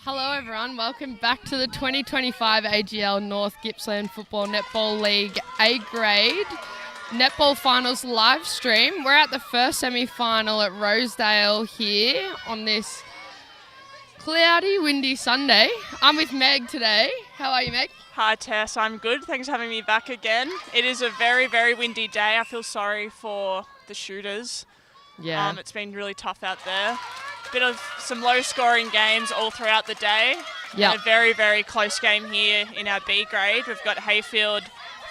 Hello everyone, welcome back to the 2025 AGL North Gippsland Football Netball League A grade netball finals live stream. We're at the first semi-final at Rosedale here on this cloudy, windy Sunday. I'm with Meg today. How are you, Meg? Hi Tess, I'm good. Thanks for having me back again. It is a very, very windy day. I feel sorry for the shooters. Yeah. It's been really tough out there. Bit of some low-scoring games all throughout the day. Yeah. And a very, very close game here in our B grade. We've got Heyfield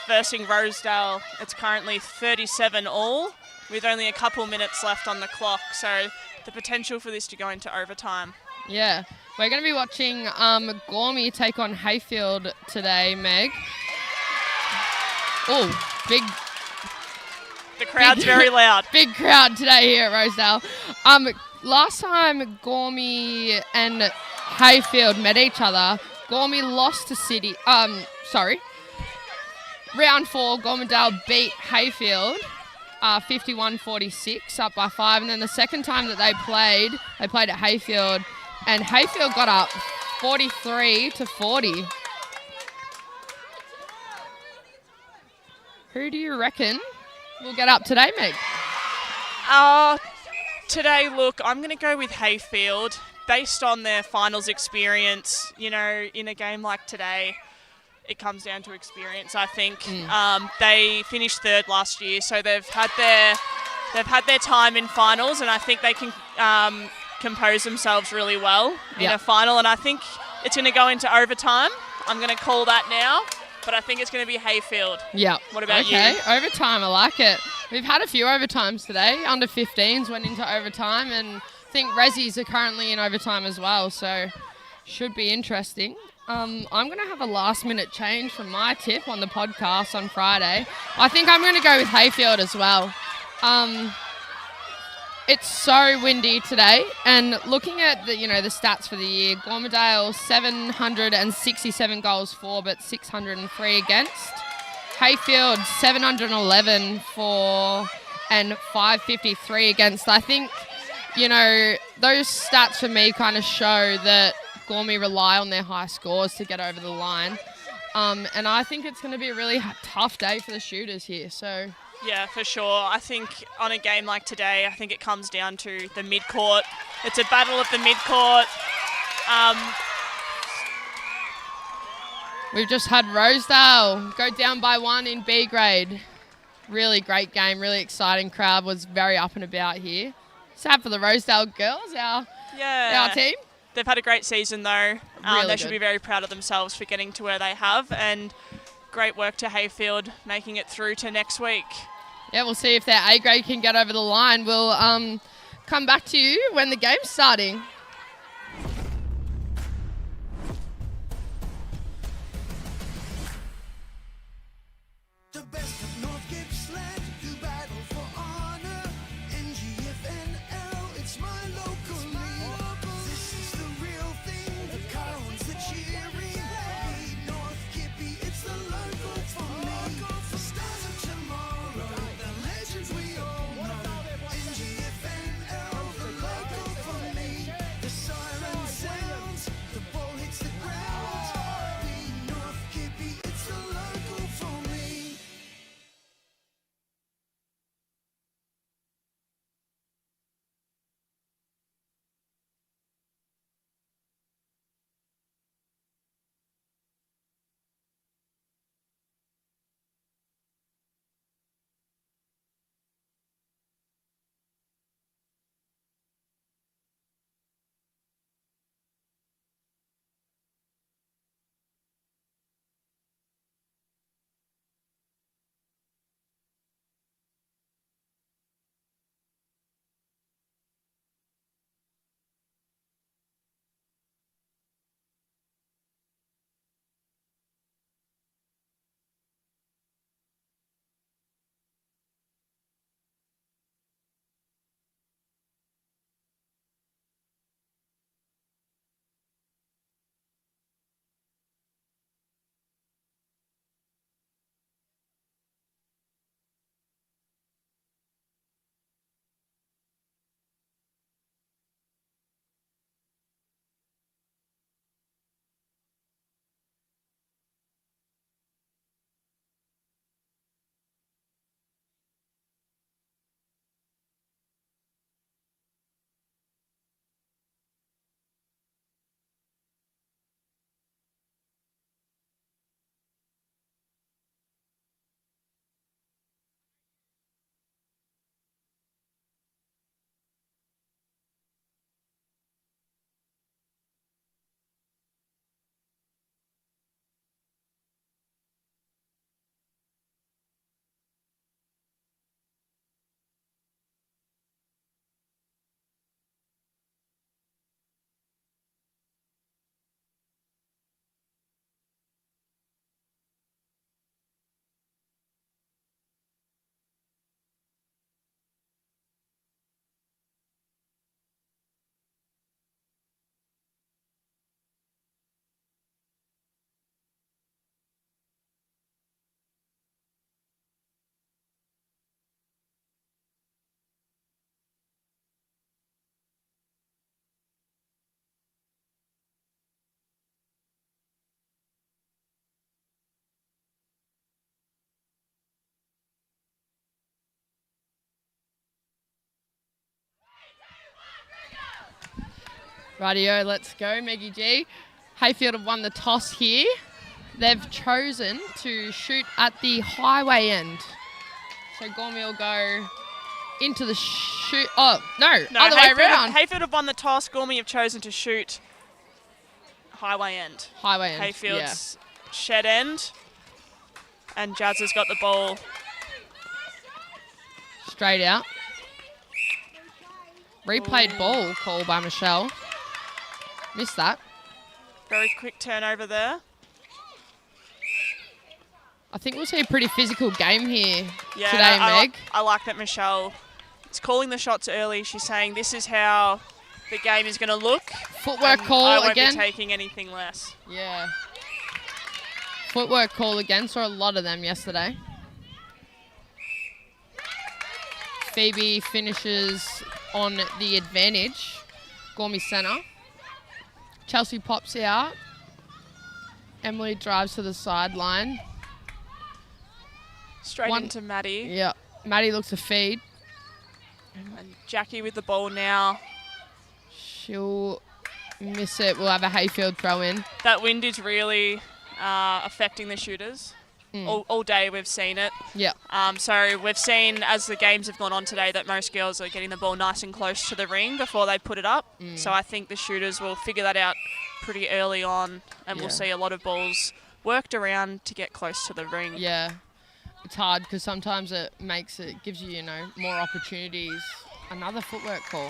versing Rosedale. It's currently 37 all, with only a couple minutes left on the clock. So the potential for this to go into overtime. Yeah. We're going to be watching Gormy take on Heyfield today, Meg. Oh, big. The crowd's very loud. Big crowd today here at Rosedale. Last time Gormy and Heyfield met each other, Gormy lost to City. Round 4, Gormandale beat Heyfield 51-46, up by 5. And then the second time that they played at Heyfield, and Heyfield got up 43-40. Who do you reckon will get up today, Meg? Today, look, I'm going to go with Heyfield. Based on their finals experience, you know, in a game like today, it comes down to experience, I think. They finished third last year, so they've had their time in finals, and I think they can compose themselves really well in a final, and I think it's going to go into overtime. I'm going to call that now, but I think it's going to be Heyfield. Yeah. What about you? Okay, overtime, I like it. We've had a few overtimes today. Under 15s went into overtime, and I think Rezzies are currently in overtime as well, so should be interesting. I'm going to have a last-minute change from my tip on the podcast on Friday. I think I'm going to go with Heyfield as well. It's so windy today, and looking at the stats for the year, Gormandale 767 goals for, but 603 against. Heyfield 711 for and 553 against. I think, those stats for me kind of show that Gormy rely on their high scores to get over the line. And I think it's going to be a really tough day for the shooters here. So yeah, for sure. I think on a game like today, I think it comes down to the mid-court. It's a battle of the mid-court. We've just had Rosedale go down by 1 in B grade. Really great game, really exciting. Crowd was very up and about here. Sad for the Rosedale girls, our team. They've had a great season though. They should good. be very proud of themselves for getting to where they have, and great work to Heyfield making it through to next week. Yeah, we'll see if their A grade can get over the line. We'll come back to you when the game's starting. The best of North Gippsland, who battle for honour. NGFNL, it's my local league. This is the real thing, the Cowards are cheering. Beat North Gippy, it's the local for me. The stars of tomorrow, the legends we all know. NGFNL, the local for me. Rightio, let's go, Meggie G. Heyfield have won the toss here. They've chosen to shoot at the highway end. So Gormy will go into the shoot. Oh, no, other way around. Heyfield have won the toss. Gormy have chosen to shoot highway end. Highway end, Heyfield's shed end. And Jazz has got the ball. Straight out. Replayed ball call by Michelle. Missed that. Very quick turnover there. I think we'll see a pretty physical game here Yeah, today, Meg. I like that Michelle is calling the shots early. She's saying this is how the game is going to look. Footwork call I won't again. be taking anything less. Yeah. Footwork call again. Saw a lot of them yesterday. Phoebe finishes on the advantage. Gormy centre. Chelsea pops out. Emily drives to the sideline. Straight into Maddie. Yeah. Maddie looks to feed. And Jackie with the ball now. She'll miss it. We'll have a Heyfield throw in. That wind is really affecting the shooters. All day we've seen it. Yeah. So we've seen as the games have gone on today that most girls are getting the ball nice and close to the ring before they put it up. So I think the shooters will figure that out pretty early on, and we'll see a lot of balls worked around to get close to the ring. Yeah. It's hard because sometimes gives you, more opportunities. Another footwork call.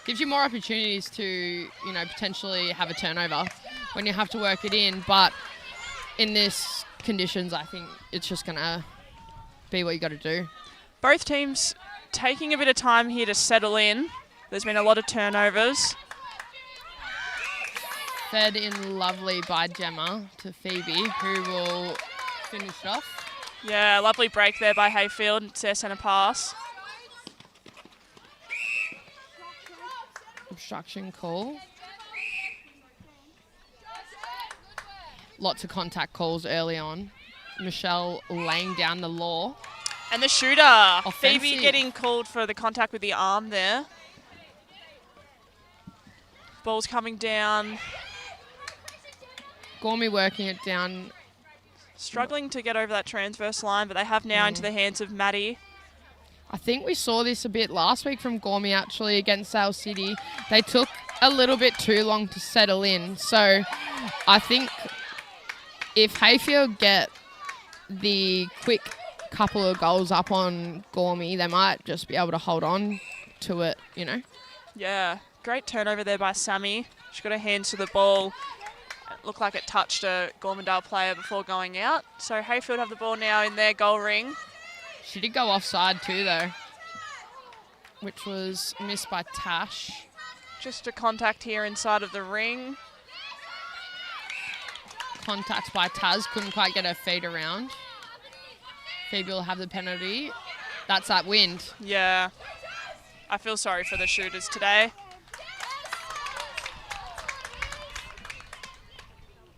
Gives you more opportunities to, potentially have a turnover when you have to work it in. But in this conditions, I think it's just going to be what you got to do. Both teams taking a bit of time here to settle in. There's been a lot of turnovers. Fed in lovely by Gemma to Phoebe, who will finish it off. Yeah, lovely break there by Heyfield. It's their centre pass. Obstruction call. Lots of contact calls early on. Michelle laying down the law. And the shooter. Offensive. Phoebe getting called for the contact with the arm there. Ball's coming down. Gormy working it down. Struggling to get over that transverse line, but they have now into the hands of Maddie. I think we saw this a bit last week from Gormy actually against Sale City. They took a little bit too long to settle in. So I think if Heyfield get the quick couple of goals up on Gormy, they might just be able to hold on to it, Yeah, great turnover there by Sammy. She got her hands to the ball. It looked like it touched a Gormandale player before going out. So Heyfield have the ball now in their goal ring. She did go offside too, though, which was missed by Tash. Just a contact here inside of the ring. Contact by Taz, couldn't quite get her feet around. Phoebe will have the penalty. That's that wind. Yeah, I feel sorry for the shooters today.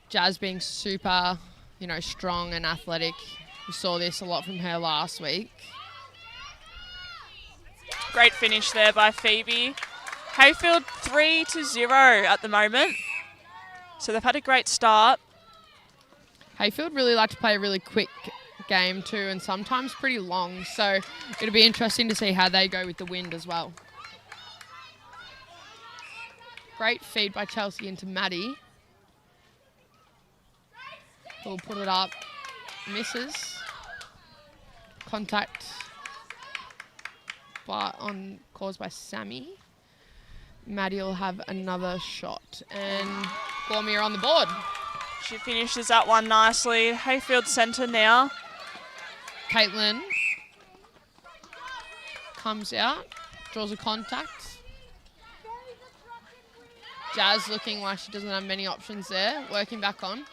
Jazz being super, strong and athletic. We saw this a lot from her last week. Great finish there by Phoebe. Heyfield 3-0 at the moment. So they've had a great start. Heyfield really like to play a really quick game too, and sometimes pretty long. So it'll be interesting to see how they go with the wind as well. Great feed by Chelsea into Maddie. We'll put it up. Misses. Contact caused by Sammy. Maddie will have another shot. And Gormy are on the board. She finishes that one nicely. Heyfield centre now. Caitlin comes out, draws a contact. Jazz looking like she doesn't have many options there. Working back on.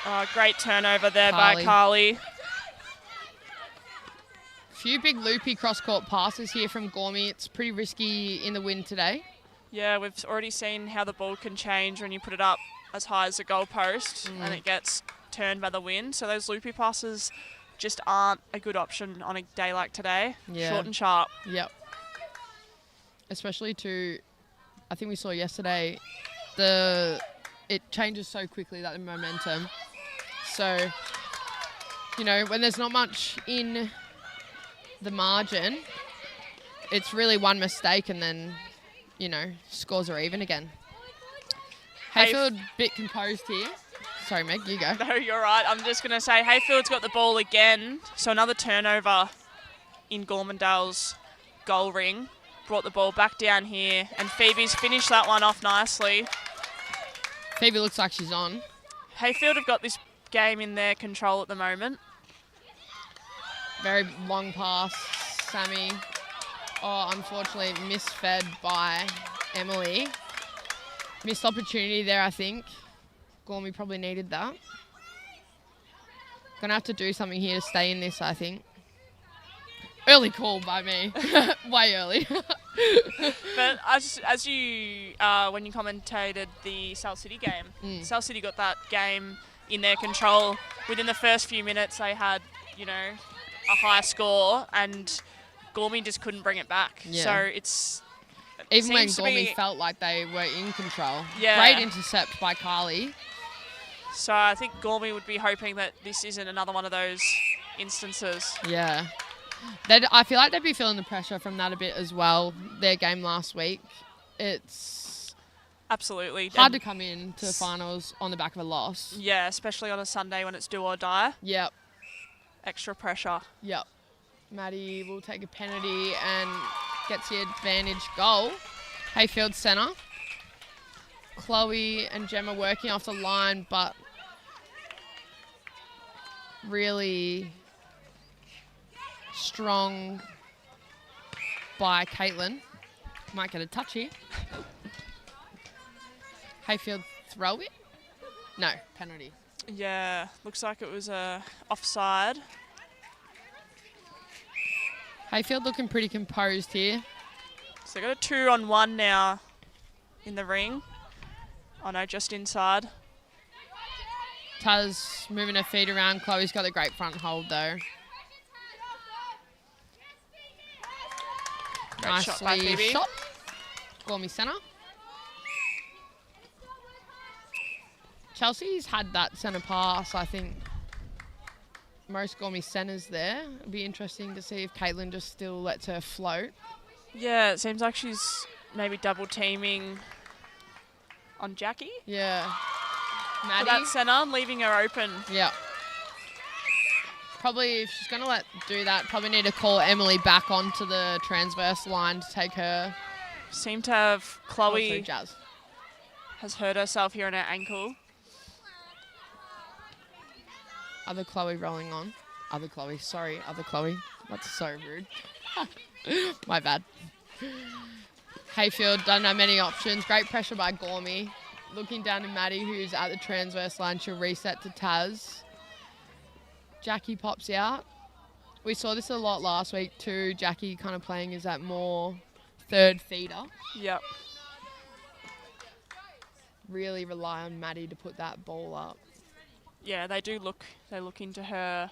Oh, great turnover there by Carly. Few big loopy cross-court passes here from Gormy. It's pretty risky in the wind today. Yeah, we've already seen how the ball can change when you put it up as high as the goalpost and it gets turned by the wind. So those loopy passes just aren't a good option on a day like today. Yeah. Short and sharp. Yep. Especially to I think we saw yesterday, it changes so quickly, that the momentum. So, when there's not much in the margin, it's really one mistake and then, scores are even again. Heyfield, bit composed here. Sorry, Meg, you go. No, you're right. I'm just going to say Heyfield's got the ball again. So another turnover in Gormandale's goal ring. Brought the ball back down here. And Phoebe's finished that one off nicely. Phoebe looks like she's on. Heyfield have got this game in their control at the moment. Very long pass, Sammy. Oh, unfortunately misfed by Emily. Missed opportunity there, I think. Gormy probably needed that. Gonna have to do something here to stay in this, I think. Early call by me. Way early. But as you, when you commentated the South City game, South City got that game in their control. Within the first few minutes, they had, a high score, and Gormy just couldn't bring it back. Yeah. So even when Gormy felt like they were in control. Yeah. Great intercept by Carly. So I think Gormy would be hoping that this isn't another one of those instances. Yeah. I feel like they'd be feeling the pressure from that a bit as well. Their game last week. It's absolutely hard to come in to the finals on the back of a loss. Yeah, especially on a Sunday when it's do or die. Yep. Extra pressure. Yep. Maddie will take a penalty and gets the advantage goal. Heyfield centre. Chloe and Gemma working off the line, but really strong by Caitlin. Might get a touch here. Heyfield throw it? No, penalty. Yeah, looks like it was offside. Heyfield looking pretty composed here. So they got a 2-on-1 now in the ring. Oh no, just inside. Taz moving her feet around. Chloe's got a great front hold though. Great shot by Phoebe. Shot. Gormy centre. Chelsea's had that centre pass, I think. Most Gormy centres there. It'd be interesting to see if Caitlin just still lets her float. Yeah, it seems like she's maybe double teaming on Jackie. Yeah. For Maddie. that centre, leaving her open. Yeah. Probably, if she's going to do that, probably need to call Emily back onto the transverse line to take her. Seem to have Chloe Jazz has hurt herself here on her ankle. Other Chloe rolling on. Other Chloe. Sorry, other Chloe. That's so rude. My bad. Heyfield don't have many options. Great pressure by Gormy. Looking down to Maddie, who's at the transverse line. She'll reset to Taz. Jackie pops out. We saw this a lot last week too. Jackie kind of playing as that more third feeder. Yep. Really rely on Maddie to put that ball up. Yeah, they do look. They look into her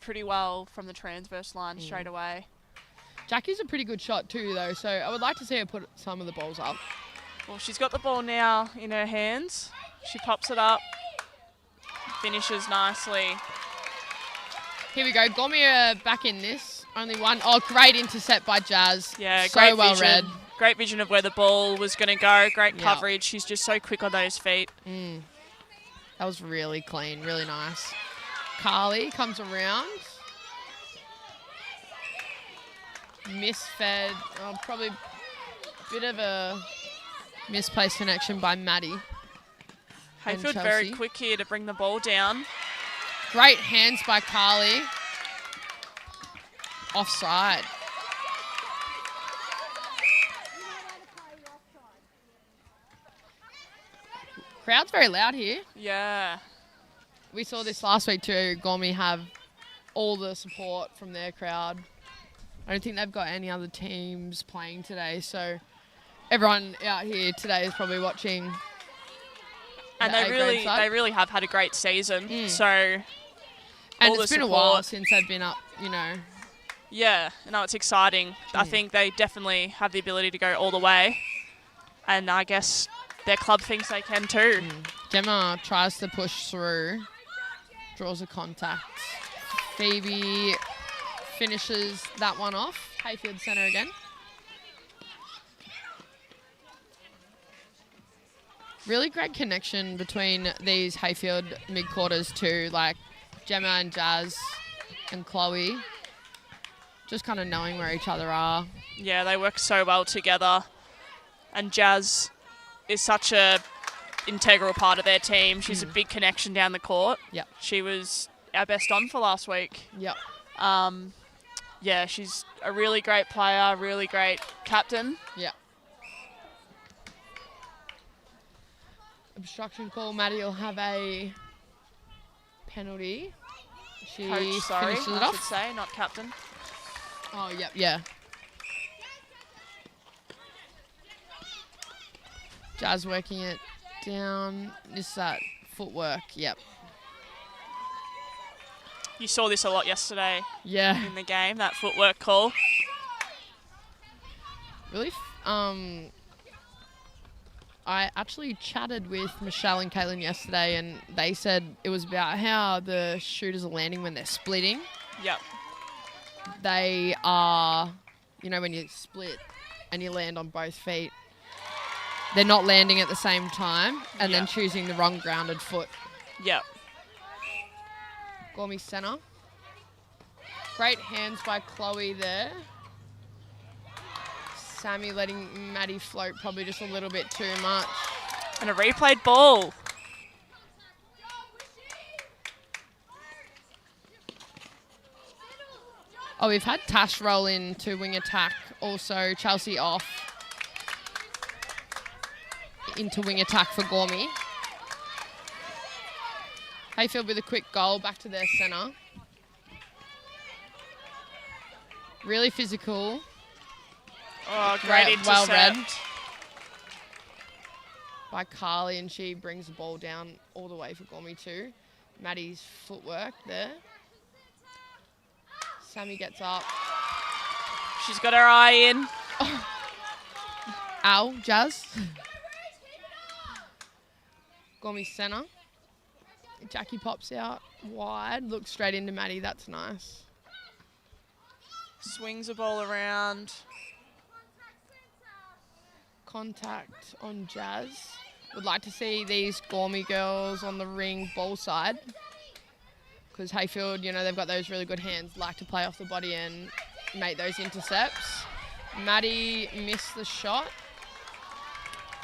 pretty well from the transverse line straight away. Jackie's a pretty good shot too, though, so I would like to see her put some of the balls up. Well, she's got the ball now in her hands. She pops it up, finishes nicely. Here we go. Gormy back in this. Only one. Oh, great intercept by Jazz. Yeah, so great well vision. read. Great vision of where the ball was going to go. Great coverage. She's just so quick on those feet. That was really clean, really nice. Carly comes around. Misfed. Oh, probably a bit of a misplaced connection by Maddie. Heyfield very quick here to bring the ball down. Great hands by Carly. Offside. Crowd's very loud here. Yeah. We saw this last week too. Gormy have all the support from their crowd. I don't think they've got any other teams playing today, so everyone out here today is probably watching. And they really have had a great season. So, and it's been a while since they've been up, you know. Yeah, no, it's exciting. I think they definitely have the ability to go all the way. And I guess their club thinks they can too. Gemma tries to push through, draws a contact. Phoebe finishes that one off. Heyfield centre again. Really great connection between these Heyfield mid-quarters too, like Gemma and Jazz and Chloe. Just kind of knowing where each other are. Yeah, they work so well together. And Jazz is such a integral part of their team. She's a big connection down the court. Yep. She was our best on for last week. Yep. Yeah, she's a really great player, really great captain. Yep. Obstruction call. Maddie will have a penalty. She Coach, sorry, finishes it I off. should say, not captain. Oh, yep, yeah. Jazz working it down. This is that footwork. Yep. You saw this a lot yesterday Yeah. in the game, that footwork call. Really. I actually chatted with Michelle and Caitlin yesterday, and they said it was about how the shooters are landing when they're splitting. Yep. They are, when you split and you land on both feet, they're not landing at the same time and then choosing the wrong grounded foot. Yep. Gormy centre. Great hands by Chloe there. Sammy letting Maddie float probably just a little bit too much. And a replayed ball. Oh, we've had Tash roll in to wing attack. Also, Chelsea off into wing attack for Gormy. Heyfield with a quick goal back to their centre. Really physical. Oh, great intercept. Well read by Carly, and she brings the ball down all the way for Gormy too. Maddie's footwork there. Sammy gets up. She's got her eye in. Ow, Jazz. Gormy centre. Jackie pops out wide, looks straight into Maddie. That's nice. Swings the ball around. Contact on Jazz. Would like to see these Gormy girls on the ring ball side. Because Heyfield, they've got those really good hands, like to play off the body and make those intercepts. Maddie missed the shot.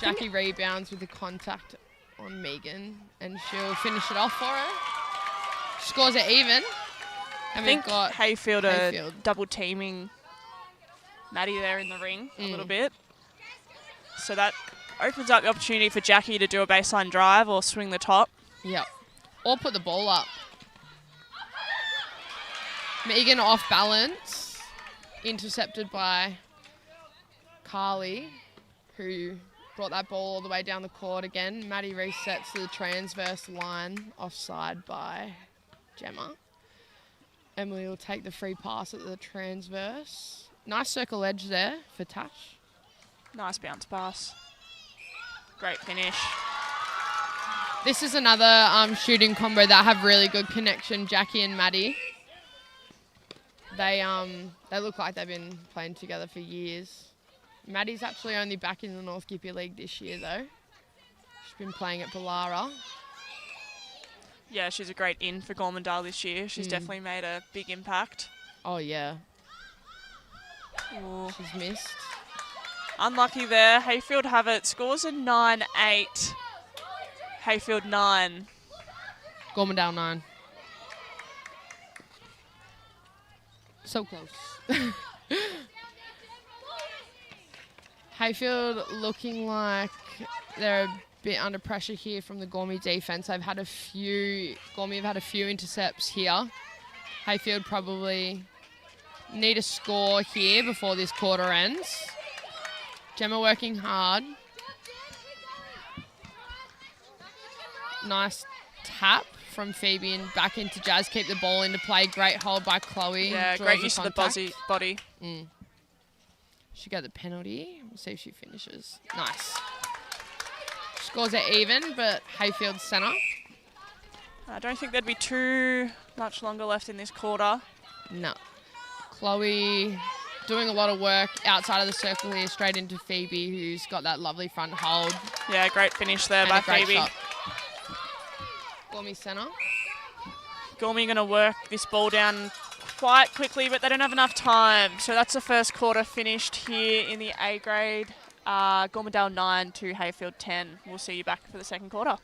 Jackie rebounds with the contact on Megan, and she'll finish it off for her. Scores it even. And I think we've got Heyfield are Heyfield. double teaming Maddie there in the ring a little bit. So that opens up the opportunity for Jackie to do a baseline drive or swing the top. Yep. Or put the ball up. Megan off balance. Intercepted by Carly, who brought that ball all the way down the court again. Maddie resets to the transverse line, offside by Gemma. Emily will take the free pass at the transverse. Nice circle edge there for Tash. Nice bounce pass. Great finish. This is another shooting combo that have really good connection, Jackie and Maddie. They look like they've been playing together for years. Maddie's actually only back in the North Gippy League this year, though. She's been playing at Ballara. Yeah, she's a great in for Gormandale this year. She's definitely made a big impact. Oh, yeah. Ooh. She's missed. Unlucky there. Heyfield have it. Scores a 9-8. Heyfield 9. Gormandale 9. So close. Heyfield looking like they're a bit under pressure here from the Gormy defense. Gormy have had a few intercepts here. Heyfield probably need a score here before this quarter ends. Gemma working hard. Nice tap from Phoebe and back into Jazz. Keep the ball into play. Great hold by Chloe. Yeah, Draws great the use of the contact. body. She got the penalty. We'll see if she finishes. Nice. Scores are even, but Heyfield centre. I don't think there'd be too much longer left in this quarter. No. Chloe doing a lot of work outside of the circle here, straight into Phoebe, who's got that lovely front hold. Yeah, great finish there And by a great Phoebe. shot. Gormy centre. Gormy going to work this ball down quite quickly, but they don't have enough time. So that's the first quarter finished here in the A grade. Gormandale 9 to Heyfield 10. We'll see you back for the second quarter.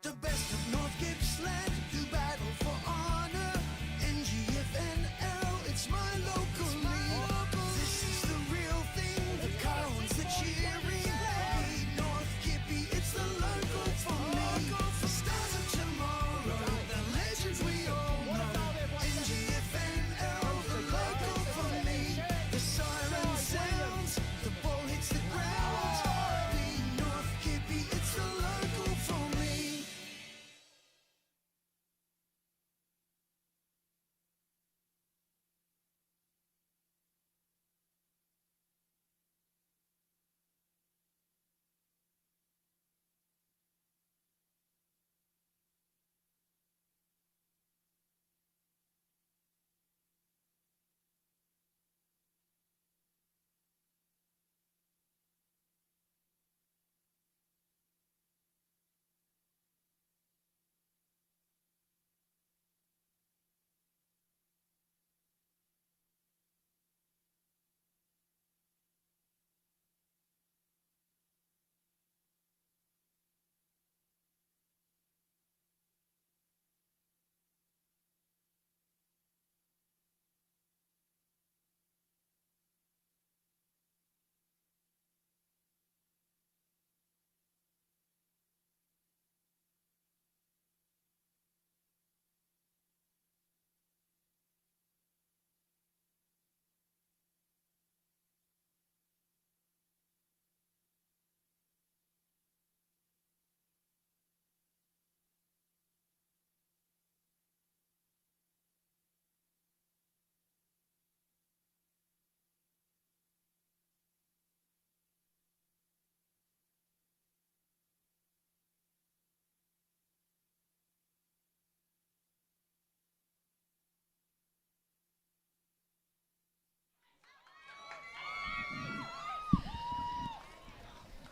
The best of North Gippsland do battle for honour. NGFNL, it's my local league. This is the real thing, the cones, the cheering. Beat North Gippy, it's the local for me. The stars of tomorrow, the legends we all know. NGFNL, the local for me. The siren sounds, the ball hits the ground. Beat North Gippy, it's the local for me.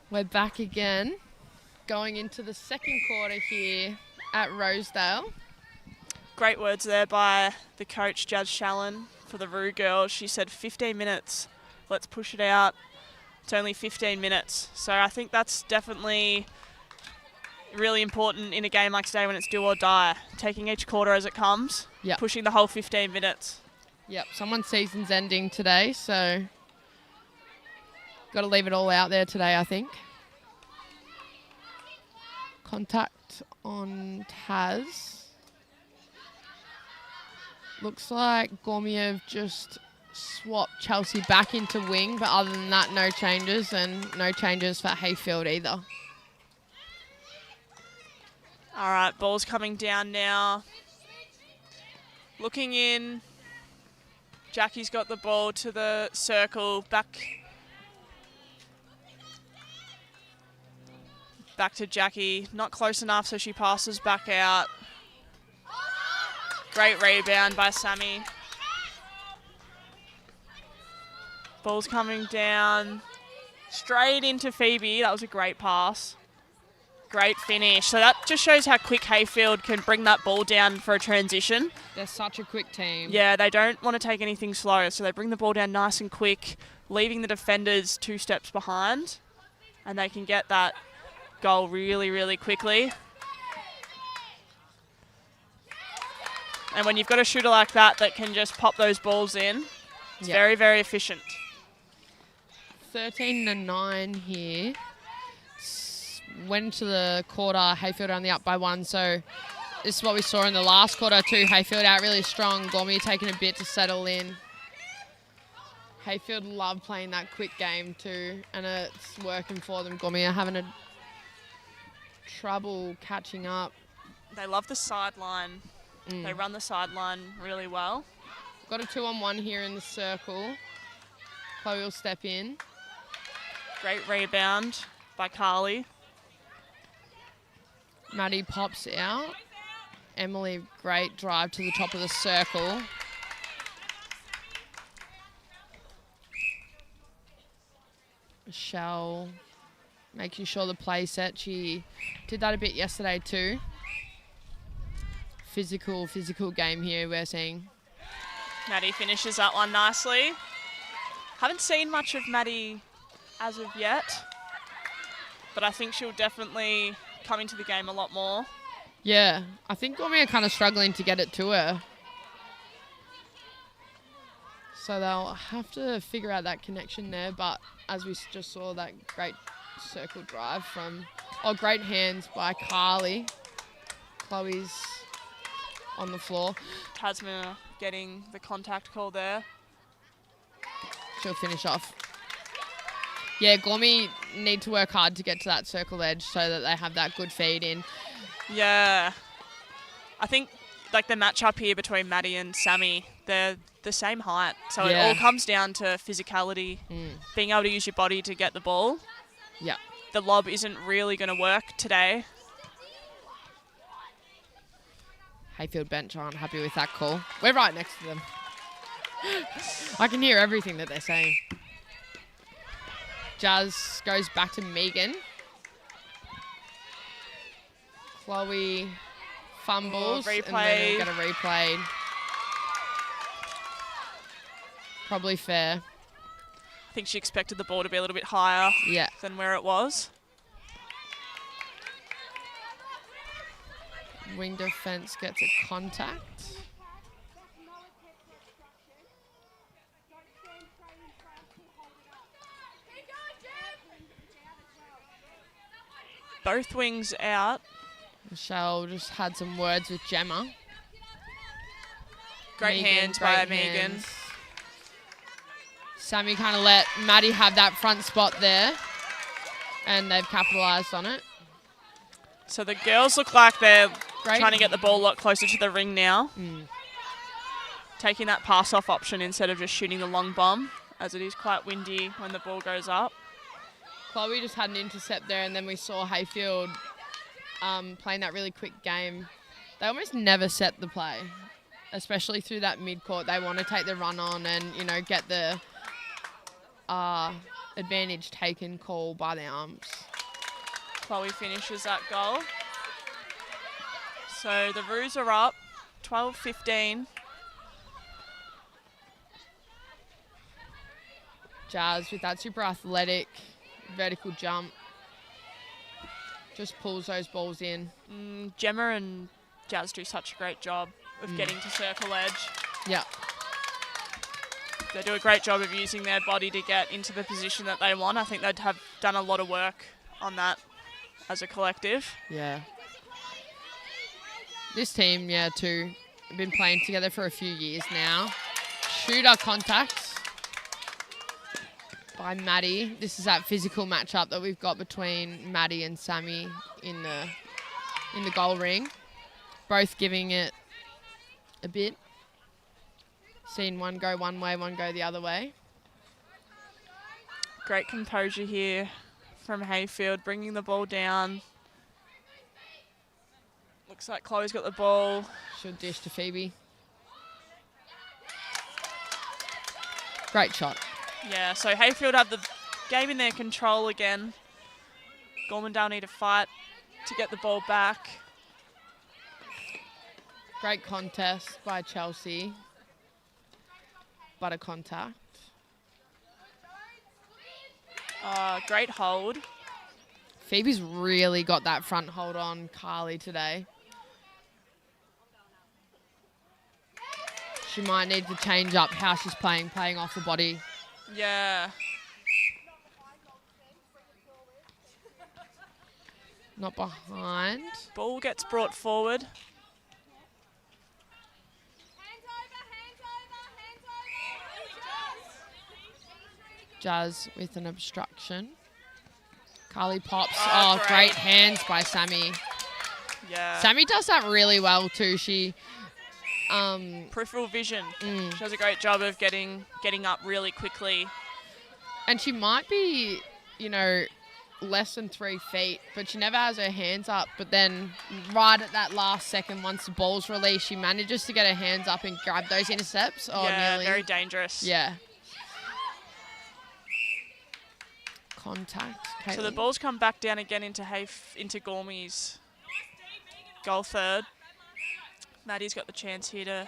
We're back again, going into the second quarter here at Rosedale. Great words there by the coach, Judge Shallon, for the Roo girls. She said 15 minutes, let's push it out. It's only 15 minutes. So I think that's definitely really important in a game like today when it's do or die. Taking each quarter as it comes, Yep. pushing the whole 15 minutes. Yep, someone's season's ending today, so got to leave it all out there today, I think. Contact on Taz. Looks like Gormiev just swapped Chelsea back into wing, but other than that, no changes, and no changes for Heyfield either. All right, ball's coming down now. Looking in. Jackie's got the ball to the circle. Back to Jackie. Not close enough, so she passes back out. Great rebound by Sammy. Ball's coming down. Straight into Phoebe. That was a great pass. Great finish. So that just shows how quick Heyfield can bring that ball down for a transition. They're such a quick team. Yeah, they don't want to take anything slow, so they bring the ball down nice and quick, leaving the defenders 2 steps behind, and they can get that goal really, really quickly. And when you've got a shooter like that that can just pop those balls in, it's very, very efficient. 13-9 here. Went to the quarter, Heyfield only up by 1, so this is what we saw in the last quarter too. Heyfield out really strong, Gormy taking a bit to settle in. Heyfield love playing that quick game too, and it's working for them. Gormy are having trouble catching up. They love the sideline They run the sideline really well. Got a 2-on-1 here in the circle. Chloe will step in. Great rebound by Carly. Maddie pops out. Emily, great drive to the top of the circle. Michelle making sure the play set. She did that a bit yesterday too. Physical game here we're seeing. Maddie finishes that one nicely. Haven't seen much of Maddie as of yet, but I think she'll definitely come into the game a lot more. Yeah, I think Gormy are kind of struggling to get it to her. So they'll have to figure out that connection there, but as we just saw, that great circle drive from, great hands by Carly. Chloe's on the floor. Tasma getting the contact call there. She'll finish off. Yeah, Gormy need to work hard to get to that circle edge so that they have that good feed in. Yeah. I think like the matchup here between Maddie and Sammy, they're the same height. So it all comes down to physicality, being able to use your body to get the ball. Yeah. The lob isn't really going to work today. Heyfield bench aren't happy with that call. We're right next to them. I can hear everything that they're saying. Jazz goes back to Megan. Chloe fumbles and then we'll get a replay. Probably fair. I think she expected the ball to be a little bit higher than where it was. Wing defense gets a contact. Both wings out. Michelle just had some words with Gemma. Great hands by Megan. Sammy kind of let Maddie have that front spot there, and they've capitalised on it. So the girls look like they're trying to get the ball a lot closer to the ring now. Taking that pass-off option instead of just shooting the long bomb, as it is quite windy when the ball goes up. Chloe just had an intercept there, and then we saw Heyfield playing that really quick game. They almost never set the play, especially through that mid-court. They want to take the run on and, you know, get the advantage taken call by the arms. Chloe finishes that goal. So the Roos are up, 12-15. Jazz with that super athletic vertical jump. Just pulls those balls in. Gemma and Jazz do such a great job of getting to circle edge. Yeah. They do a great job of using their body to get into the position that they want. I think they'd have done a lot of work on that as a collective. Yeah. This team, too, have been playing together for a few years now. Shooter contacts by Maddie. This is that physical matchup that we've got between Maddie and Sammy in the goal ring. Both giving it a bit. Seen one go one way, one go the other way. Great composure here from Heyfield, bringing the ball down. Looks like Chloe's got the ball. Should dish to Phoebe. Great shot. Yeah, so Heyfield have the game in their control again. Gormandale need to fight to get the ball back. Great contest by Chelsea. But a contact. Great hold. Phoebe's really got that front hold on Carly today. She might need to change up how she's playing off the body. Yeah. Not behind. Ball gets brought forward. Jazz with an obstruction. Carly pops. Great Great hands by Sammy. Yeah. Sammy does that really well too. She Peripheral vision. She does a great job of getting up really quickly. And she might be, less than 3 feet, but she never has her hands up. But then right at that last second, once the ball's released, she manages to get her hands up and grab those intercepts. Oh, yeah, nearly. very dangerous. Yeah. Contact. Caitlin. So the ball's come back down again into Gormy's goal third. Maddie's got the chance here to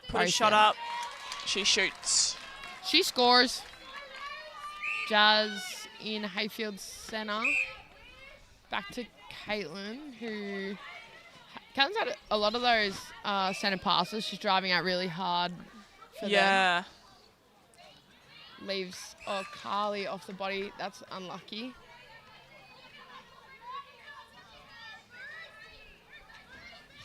put a shot up. She shoots. She scores. Jazz in Heyfield centre. Back to Caitlin, who comes out a lot of those centre passes. She's driving out really hard for them. Leaves Carly off the body. That's unlucky.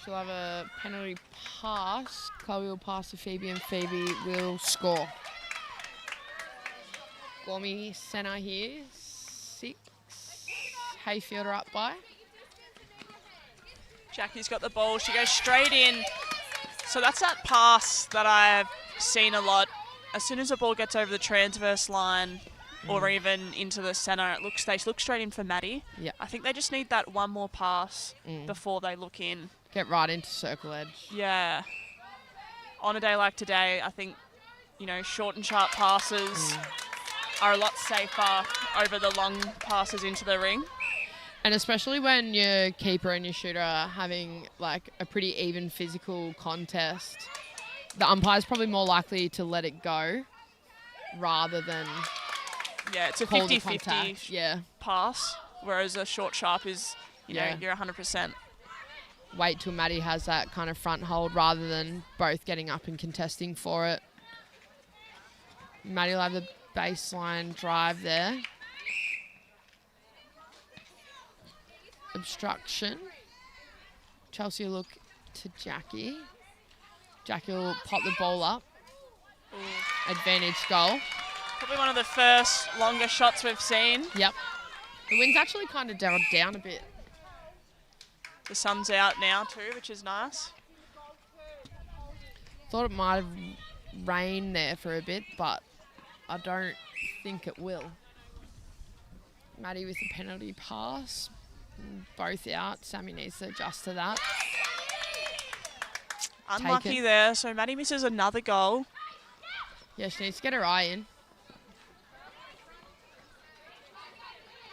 She'll have a penalty pass. Chloe will pass to Phoebe and Phoebe will score. Gormy centre here. 6. Heyfield are up by. Jackie's got the ball. She goes straight in. So that's that pass that I've seen a lot. As soon as the ball gets over the transverse line or even into the centre, they look straight in for Maddie. Yeah. I think they just need that one more pass before they look in. Get right into circle edge. Yeah. On a day like today, I think, short and sharp passes are a lot safer over the long passes into the ring. And especially when your keeper and your shooter are having like a pretty even physical contest, the umpire's probably more likely to let it go rather than it's a call the 50-50 contact. pass, whereas a short sharp is, you're 100%. Wait till Maddie has that kind of front hold rather than both getting up and contesting for it. Maddie will have the baseline drive there. Obstruction. Chelsea will look to Jackie. Jackie will pop the ball up. Ooh. Advantage goal. Probably one of the first longer shots we've seen. Yep. The wind's actually kind of dialed down a bit. The sun's out now too, which is nice. Thought it might have rained there for a bit, but I don't think it will. Maddie with a penalty pass. Both out. Sammy needs to adjust to that. Unlucky there. So Maddie misses another goal. Yeah, she needs to get her eye in.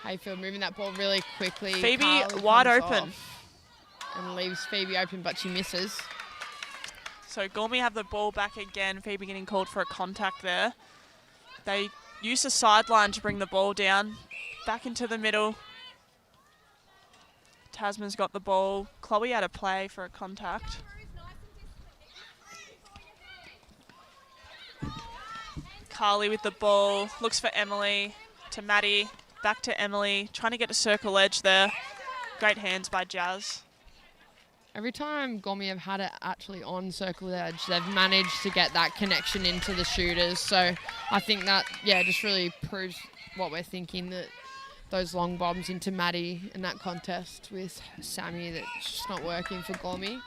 Heyfield moving that ball really quickly. Phoebe Carly wide comes open. off and leaves Phoebe open, but she misses. So Gormy have the ball back again. Phoebe getting called for a contact there. They use the sideline to bring the ball down. Back into the middle. Tasman's got the ball. Chloe had a play for a contact. Carly with the ball. Looks for Emily. To Maddie. Back to Emily. Trying to get a circle edge there. Great hands by Jazz. Every time Gormy have had it actually on circle edge, they've managed to get that connection into the shooters. So I think that, just really proves what we're thinking, that those long bombs into Maddie in that contest with Sammy, that's just not working for Gormy.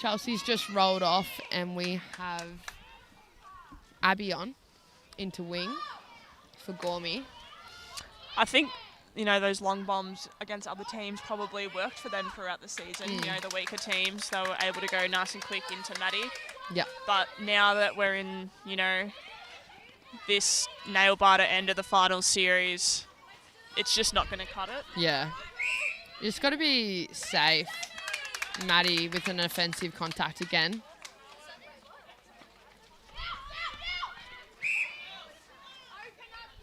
Chelsea's just rolled off and we have Abby on into wing for Gormy. I think, those long bombs against other teams probably worked for them throughout the season. The weaker teams, they were able to go nice and quick into Maddie. Yeah. But now that we're in, this nail-biter end of the final series, it's just not going to cut it. Yeah. It's got to be safe. Maddie with an offensive contact again.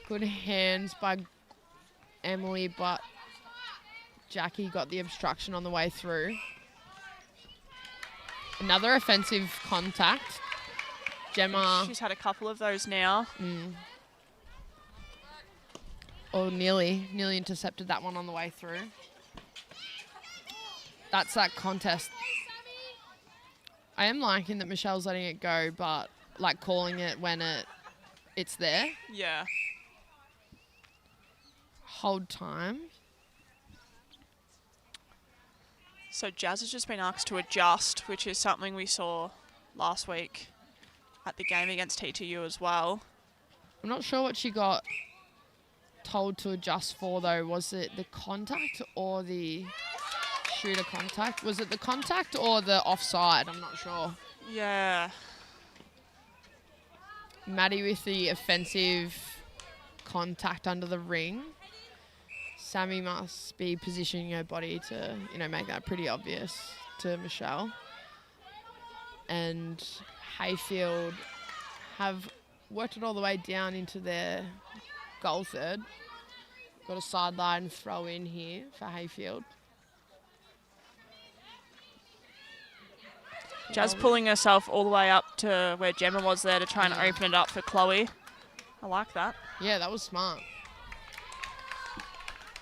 Good hands by Emily, but Jackie got the obstruction on the way through. Another offensive contact. Gemma. She's had a couple of those now. Oh, nearly intercepted that one on the way through. That's that contest. I am liking that Michelle's letting it go, but like calling it when it's there. Yeah. Hold time. So Jazz has just been asked to adjust, which is something we saw last week at the game against TTU as well. I'm not sure what she got told to adjust for, though. Was it the contact or the shooter contact? Was it the contact or the offside? I'm not sure. Yeah. Maddie with the offensive contact under the ring. Sammy must be positioning her body to, make that pretty obvious to Michelle. And Heyfield have worked it all the way down into their goal third. Got a sideline throw in here for Heyfield. Jazz pulling herself all the way up to where Gemma was there to try and open it up for Chloe. I like that. Yeah, that was smart.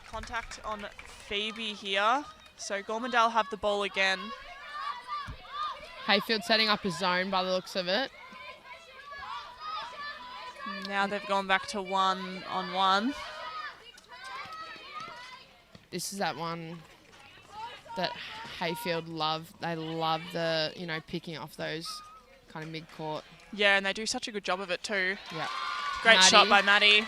Contact on Phoebe here. So Gormandale have the ball again. Heyfield setting up a zone by the looks of it. Now they've gone back to 1-on-1. This is that one that Heyfield love. They love the, picking off those kind of mid-court. Yeah, and they do such a good job of it too. Yeah. Great shot by Maddie.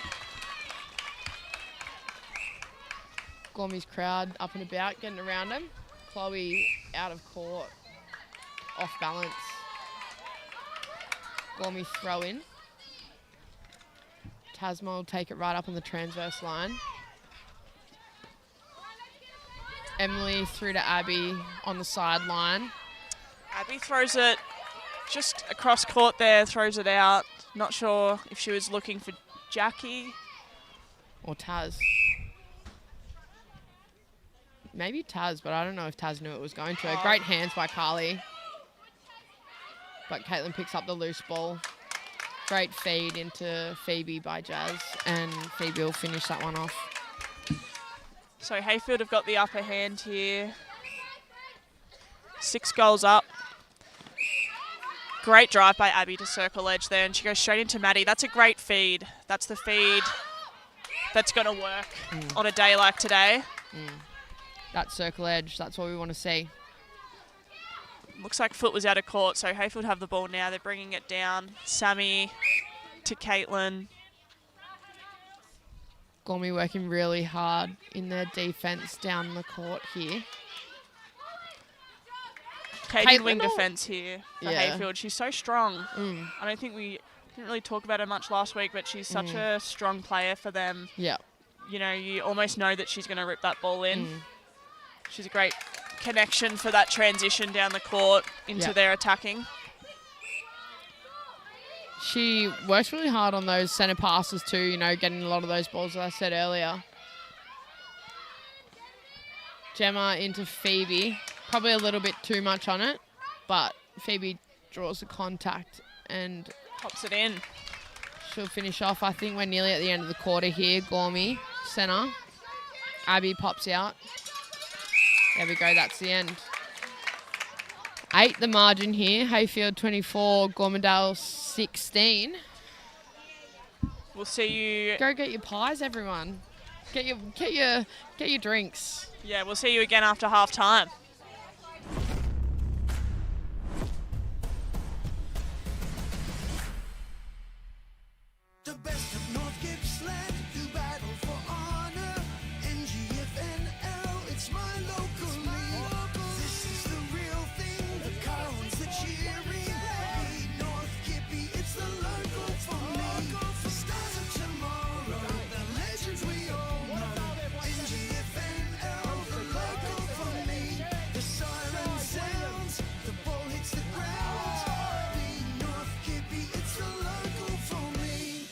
Gormy's crowd up and about, getting around him. Chloe out of court, off balance. Gormy throw in. Tasma will take it right up on the transverse line. Emily through to Abby on the sideline. Abby throws it just across court there, throws it out. Not sure if she was looking for Jackie. Or Taz. Maybe Taz, but I don't know if Taz knew it was going to her. Great hands by Carly. But Caitlin picks up the loose ball. Great feed into Phoebe by Jazz, and Phoebe will finish that one off. So Heyfield have got the upper hand here. 6 goals up. Great drive by Abby to circle edge there, and she goes straight into Maddie. That's a great feed. That's the feed that's going to work on a day like today. That circle edge, that's what we want to see. Looks like foot was out of court, so Heyfield have the ball now. They're bringing it down. Sammy to Caitlin. Gormy working really hard in their defence down the court here. Katie wing defence here for Yeah. Heyfield. She's so strong. I don't think we didn't really talk about her much last week, but she's such a strong player for them. Yeah. You almost know that she's going to rip that ball in. She's a great connection for that transition down the court into their attacking. She works really hard on those centre passes too, getting a lot of those balls, as I said earlier. Gemma into Phoebe. Probably a little bit too much on it, but Phoebe draws the contact and pops it in. She'll finish off. I think we're nearly at the end of the quarter here. Gormy, centre. Abby pops out. There we go, that's the end. 8 the margin here. Heyfield 24, Gormandale 16. We'll see you. Go get your pies, everyone. Get your drinks. Yeah, we'll see you again after half time. The best of North Gippsland do battle for honor. NGFNL, it's my local league. This is the real thing, the cones, the cheering. Beat North Gippy, it's the local for me. The stars of tomorrow, the legends we all know. NGFNL, the local for me. The siren sounds, the ball hits the ground. Beat North Gippy, it's the local for me.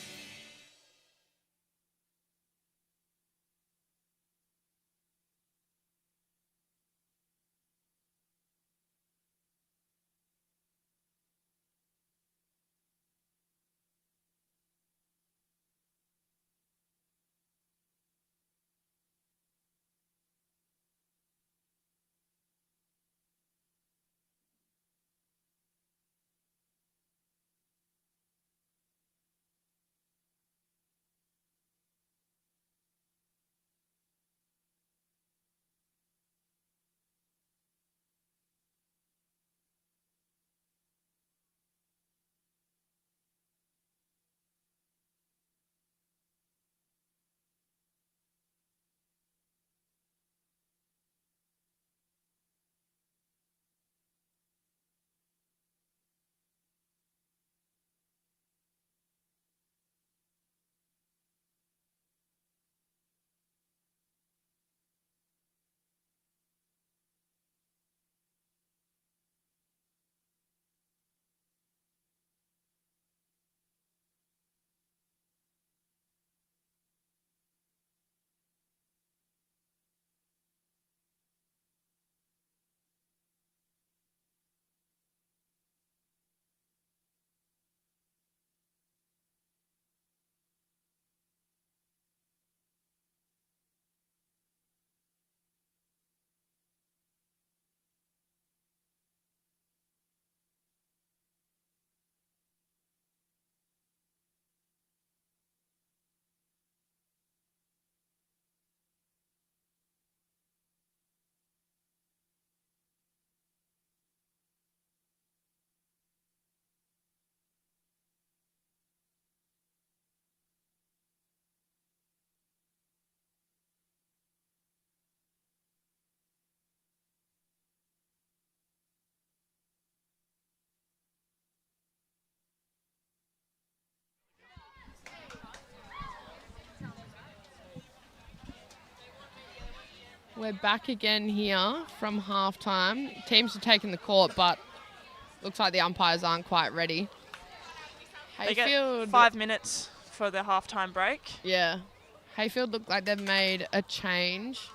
we're back again here from halftime. Teams are taking the court, but looks like the umpires aren't quite ready. They get Heyfield, 5 minutes for the halftime break. yeah. Heyfield look like they've made a change.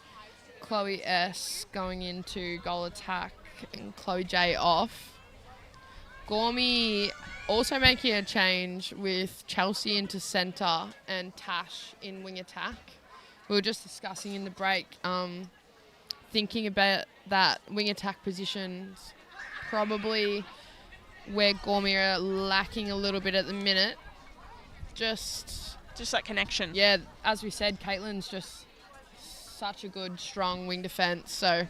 Chloe S going into goal attack and Chloe J off. Gormy also making a change with Chelsea into centre and Tash in wing attack. We were just discussing in the break, thinking about that wing attack positions, probably where Gormy are lacking a little bit at the minute. Just that connection. Yeah, as we said, Caitlin's just such a good, strong wing defence. So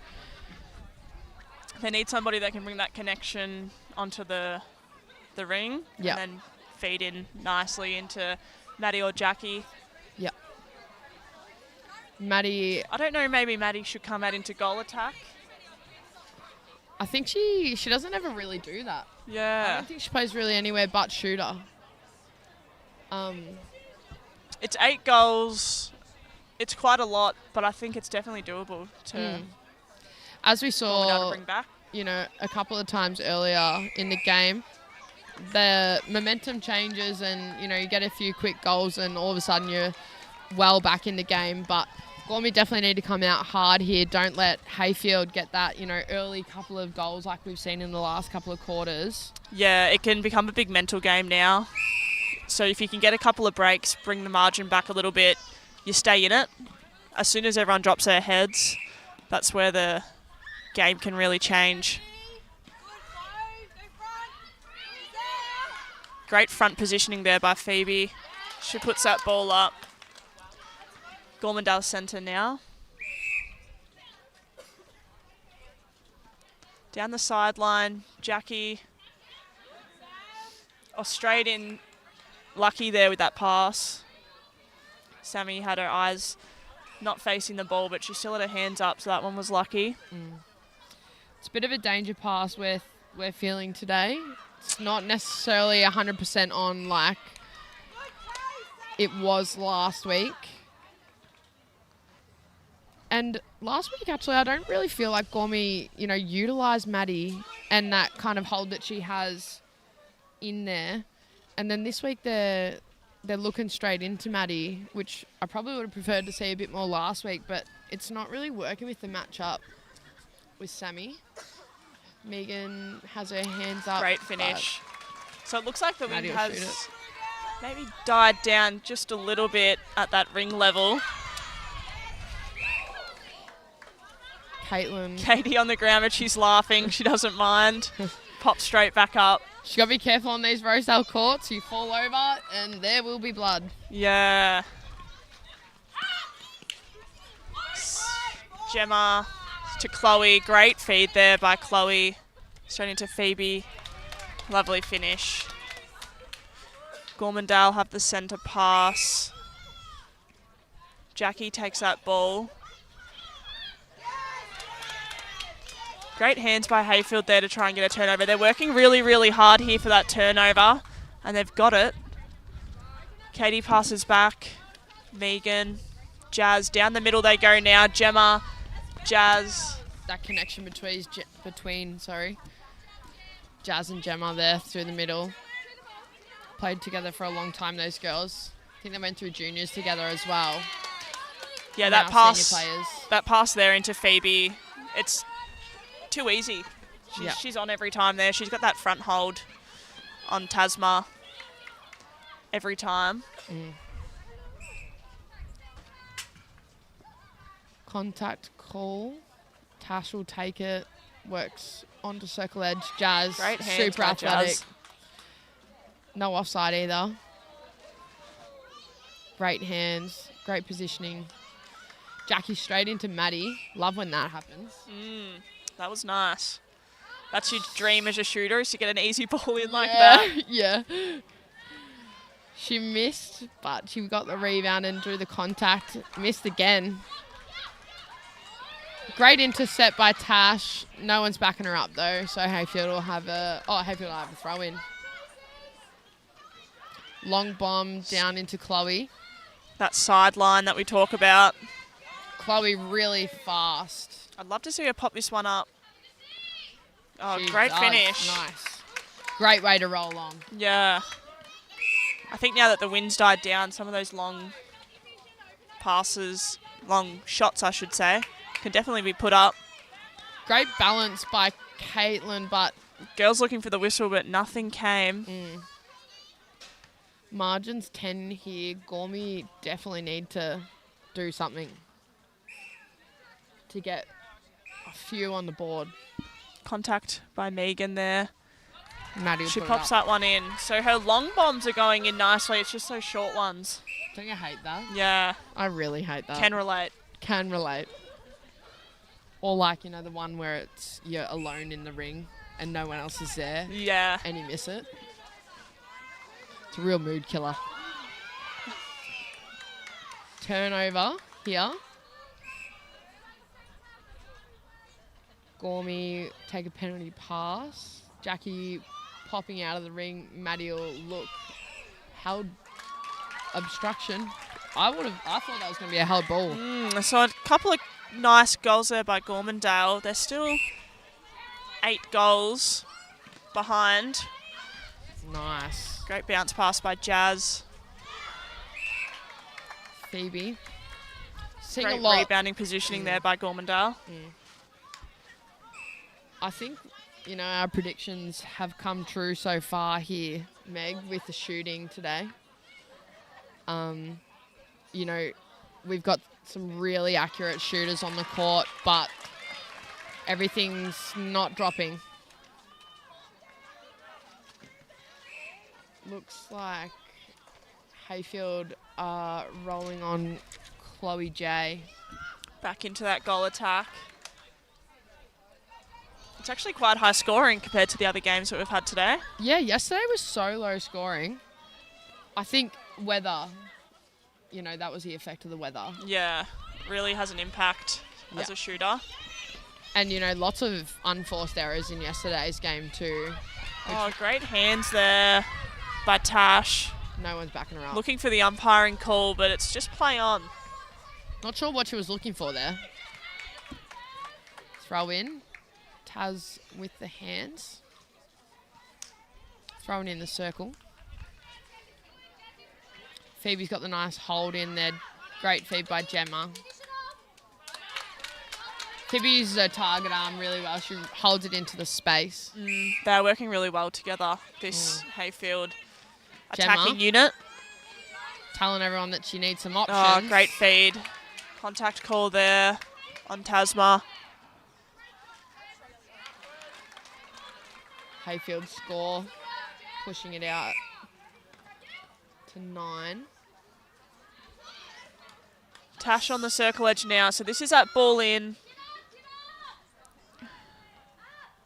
they need somebody that can bring that connection onto the ring Yep. and then feed in nicely into Maddie or Jackie. yeah, Maddie, I don't know, maybe Maddie should come out into goal attack. I think she doesn't ever really do that. I Yeah. don't think she plays really anywhere but shooter. It's 8 goals. It's quite a lot, but I think it's definitely doable to As we to saw, bring back. a couple of times earlier in the game, the momentum changes and, you get a few quick goals and all of a sudden you're well back in the game. But Gormy definitely need to come out hard here. Don't let Heyfield get that, early couple of goals like we've seen in the last couple of quarters. Yeah, it can become a big mental game now. So if you can get a couple of breaks, bring the margin back a little bit, you stay in it. As soon as everyone drops their heads, that's where the game can really change. Great front positioning there by Phoebe. She puts that ball up. Gormandale centre now. Down the sideline, Jackie. Straight in. Lucky there with that pass. Sammy had her eyes not facing the ball, but she still had her hands up, so that one was lucky. It's a bit of a danger pass we're feeling today. It's not necessarily 100% on like it was last week. And last week, actually, I don't really feel like Gormy, utilised Maddie and that kind of hold that she has in there. And then this week they're looking straight into Maddie, which I probably would have preferred to see a bit more last week, but it's not really working with the matchup with Sammy. Megan has her hands up. Great finish. So it looks like the wind Maddie will shoot has it. maybe died down just a little bit at that ring level. Caitlin. Katie on the ground, but she's laughing. She doesn't mind. Pop straight back up. She got to be careful on these Rosedale courts. You fall over and there will be blood. Yeah. Gemma to Chloe. Great feed there by Chloe. Straight into Phoebe. Lovely finish. Gormandale have the centre pass. Jackie takes that ball. Great hands by Heyfield there to try and get a turnover. They're working really, really hard here for that turnover, and they've got it. Katie passes back. Megan. Jazz. Down the middle they go now. Gemma. Jazz. That connection between Jazz and Gemma there through the middle. Played together for a long time, those girls. I think they went through juniors together as well. Yeah, Now that pass. senior players. That pass there into Phoebe. It's too easy. She's on every time there. She's got that front hold on Tasma every time. Contact call. Tash will take it. Works onto circle edge. Jazz. Great hands Super by athletic. Jazz. No offside either. Great hands. Great positioning. Jackie straight into Maddie. Love when that happens. That was nice. That's your dream as a shooter, is to get an easy ball in like that. Yeah. She missed, but she got the rebound and drew the contact. Missed again. Great intercept by Tash. No one's backing her up though, so Heyfield will have a throw in. Long bomb down into Chloe. That sideline that we talk about. Chloe really fast. I'd love to see her pop this one up. Oh, She great does. finish. Nice. Great way to roll on. Yeah. I think now that the wind's died down, some of those long passes, long shots, I should say, can definitely be put up. Great balance by Caitlin, but Girls looking for the whistle, but nothing came. margin's 10 here. Gormy definitely need to do something to get a few on the board. Contact by Megan there. Maddie will She put it pops up. that one in. So her long bombs are going in nicely. It's just those short ones. Don't you hate that? Yeah, I really hate that. can relate. Can relate. Or like, you know, the one where it's you're alone in the ring and no one else is there Yeah. and you miss it. It's a real mood killer. Turnover here. Gormy take a penalty pass. Jackie popping out of the ring. Maddie will look. Held obstruction. I thought that was going to be a held ball. So a couple of nice goals there by Gormandale. They're still 8 goals behind. Nice. Great bounce pass by Jazz. Phoebe. Seeing a Great lot. rebounding positioning there by Gormandale. I think, you know, our predictions have come true so far here, Meg, with the shooting today. You know, we've got some really accurate shooters on the court, but everything's not dropping. Looks like Heyfield are rolling on Chloe J. Back into that goal attack. It's actually quite high scoring compared to the other games that we've had today. Yeah, yesterday was so low scoring. I think weather, you know, that was the effect of the weather. Yeah, really has an impact as a shooter. And, you know, lots of unforced errors in yesterday's game too. Oh, great hands there by Tash. No one's backing her up. Looking for the umpiring call, but it's just play on. Not sure what she was looking for there. Throw in. Taz with the hands. Throwing in the circle. Phoebe's got the nice hold in there. Great feed by Gemma. Phoebe uses her target arm really well. She holds it into the space. They're working really well together, this Heyfield Gemma. attacking unit. Telling everyone that she needs some options. Oh, great feed. Contact call there on Tasma. Heyfield score. Pushing it out to 9. Tash on the circle edge now. So this is that ball in.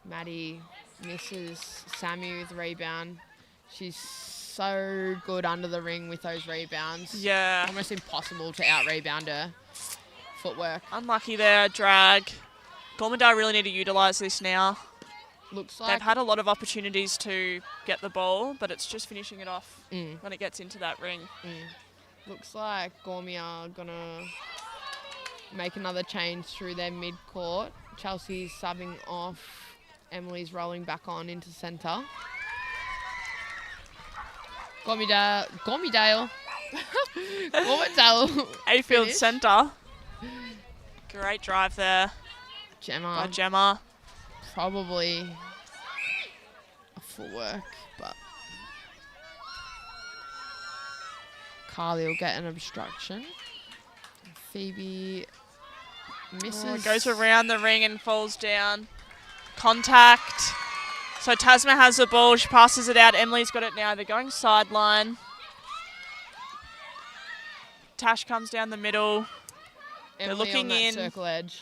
Maddie misses Sammy with rebound. She's so good under the ring with those rebounds. Yeah. Almost impossible to out-rebound her. Footwork. Unlucky there, drag. Gormandale really need to utilise this now. Looks like They've had a lot of opportunities to get the ball, but it's just finishing it off when it gets into that ring. looks like Gormy are going to make another change through their mid-court. Chelsea's subbing off. Emily's rolling back on into centre. Gormandale. Gormandale Heyfield finish. centre. Great drive there Gemma. by Gemma. Probably a footwork, but Carly will get an obstruction. Phoebe misses. Oh, goes around the ring and falls down. Contact. So Tasma has the ball. She passes it out. Emily's got it now. They're going sideline. Tash comes down the middle. Emily looking on that in. circle edge.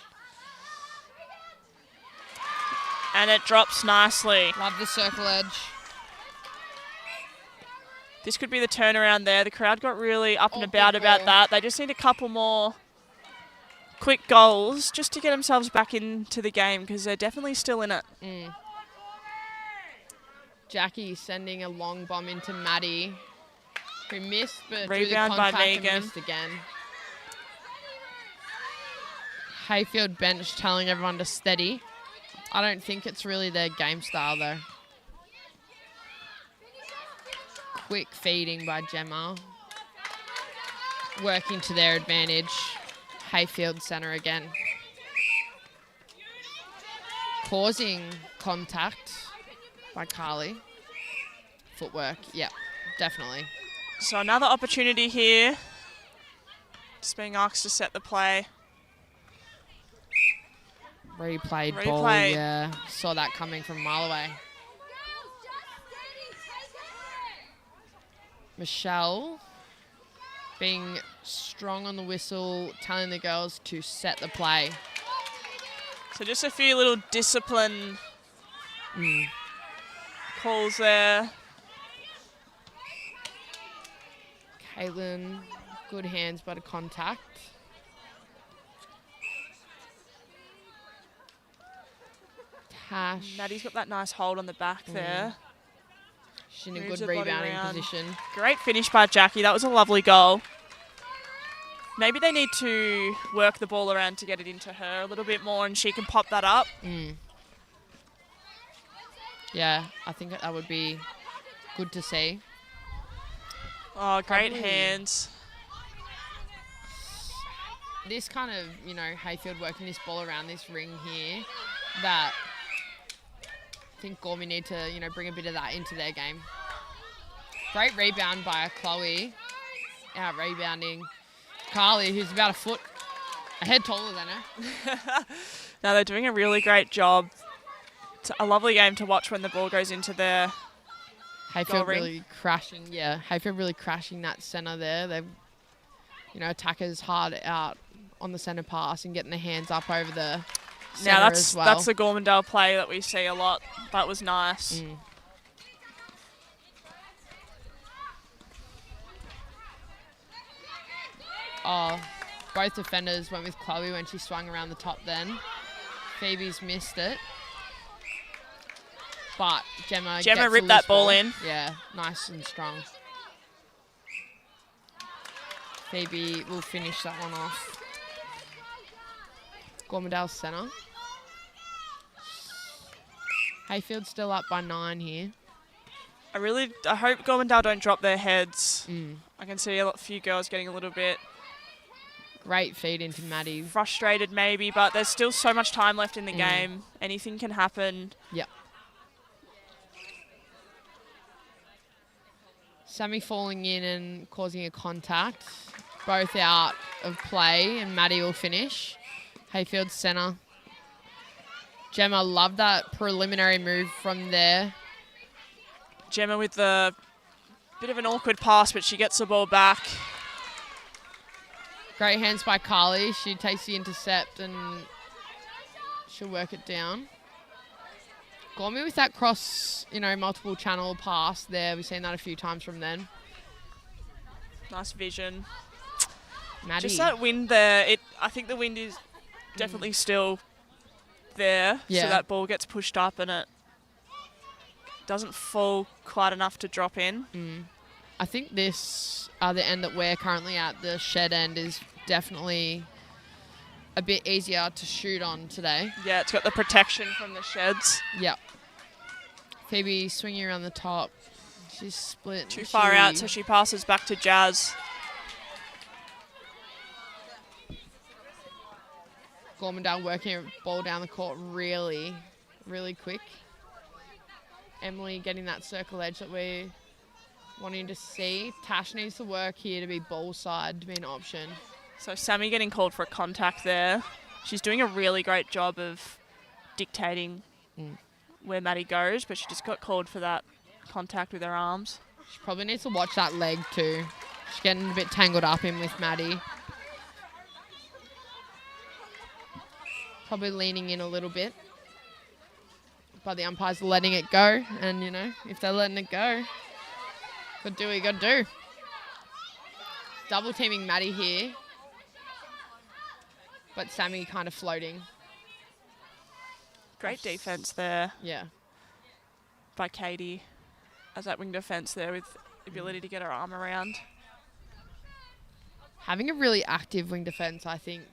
And it drops nicely. Love the circle edge. This could be the turnaround there. The crowd got really up and Oh, about good about ball. that. They just need a couple more quick goals just to get themselves back into the game because they're definitely still in it. Jackie sending a long bomb into Maddie, who missed, but Rebound drew the by contact and Megan. missed again. Heyfield bench telling everyone to steady. I don't think it's really their game style, though. Quick feeding by Gemma. Working to their advantage. Heyfield centre again. Causing contact by Carly. Footwork, yep, definitely. So another opportunity here. Just being asked to set the play. Replayed ball, Replay. yeah. Saw that coming from a mile away. Michelle being strong on the whistle, telling the girls to set the play. So just a few little discipline calls there. Caitlin, good hands but a contact. Tash. Maddie's got that nice hold on the back there. She's in a Moves good her body rebounding around. position. Great finish by Jackie. That was a lovely goal. Maybe they need to work the ball around to get it into her a little bit more and she can pop that up. Yeah, I think that would be good to see. Oh, great Probably. hands. This kind of, Heyfield working this ball around this ring here, that I think Gormy need to, bring a bit of that into their game. Great rebound by Chloe. Out rebounding Carly, who's about a foot a head taller than her. No, they're doing a really great job. It's a lovely game to watch when the ball goes into their Heyfield ring. really crashing, Heyfield really crashing that centre there. They've, attackers hard out on the centre pass and getting their hands up over the centre Now as well. that's the Gormandale play that we see a lot. That was nice. Oh, both defenders went with Chloe when she swung around the top then. Phoebe's missed it. But Gemma gets a ripped loose that ball in. Yeah, nice and strong. Phoebe will finish that one off. Gormandale centre. Heyfield still up by 9 here. I hope Gormandale don't drop their heads. I can see a few girls getting a little bit Great feed into Maddie. frustrated maybe, but there's still so much time left in the game. Anything can happen. Yep. Sammy falling in and causing a contact. Both out of play, and Maddie will finish. Heyfield centre. Gemma loved that preliminary move from there. Gemma with the bit of an awkward pass, but she gets the ball back. Great hands by Carly. She takes the intercept and she'll work it down. Gormy with that cross, multiple channel pass there. We've seen that a few times from then. Nice vision. Maddie. Just that wind there. I think the wind is definitely still there. Yeah. So that ball gets pushed up and it doesn't fall quite enough to drop in. I think this, the end that we're currently at, the shed end, is definitely a bit easier to shoot on today. Yeah, it's got the protection from the sheds. Yep. Phoebe swinging around the top. She's split. Too far out, so she passes back to Jazz. Gormandale working a ball down the court really, really quick. Emily getting that circle edge that we're wanting to see. Tash needs to work here to be ball side to be an option. So Sammy getting called for a contact there. She's doing a really great job of dictating where Maddie goes, but she just got called for that contact with her arms. She probably needs to watch that leg too. She's getting a bit tangled up in with Maddie. Probably leaning in a little bit. But the umpires are letting it go. And, if they're letting it go, gotta do what you gotta do. Double teaming Maddie here. But Sammy kind of floating. Great defense there Yeah. by Katie as that wing defense there with the ability to get her arm around. Having a really active wing defense, I think,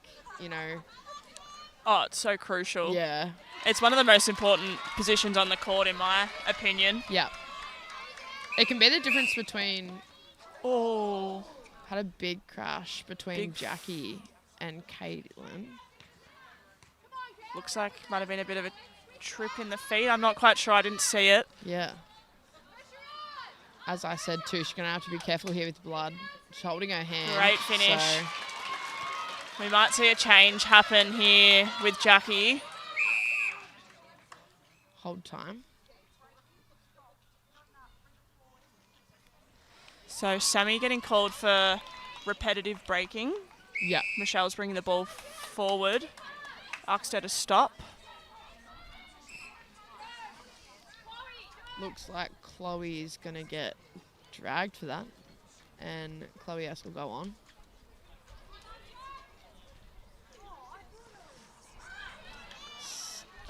Oh, it's so crucial. Yeah. It's one of the most important positions on the court, in my opinion. Yeah. It can be the difference between... Oh. Had a big crash between Big Jackie and Caitlin. Looks like might have been a bit of a trip in the feet. I'm not quite sure. I didn't see it. Yeah. As I said too, she's going to have to be careful here with blood. She's holding her hand. Great finish. So We might see a change happen here with Jackie. hold time. So Sammy getting called for repetitive breaking. Yeah. Michelle's bringing the ball forward. Asked her to stop. Looks like Chloe is going to get dragged for that. And Chloe S will go on.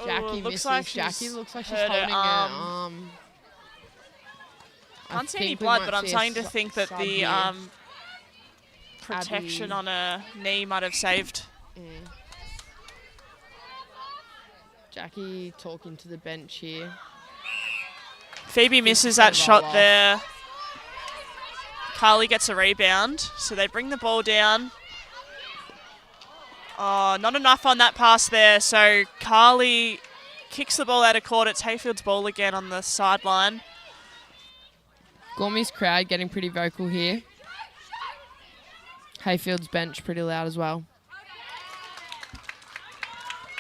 Jackie looks misses. like Jackie she's looks like she's hurt her holding her arm. Can't see any think we blood, might but I'm see a starting to think that sub the here. protection Abby. on her knee might have saved. Jackie talking to the bench here. Phoebe misses gonna that shot roll off. there. Carly gets a rebound, so they bring the ball down. Oh, not enough on that pass there, so Carly kicks the ball out of court. It's Heyfield's ball again on the sideline. Gormy's crowd getting pretty vocal here. Heyfield's bench pretty loud as well.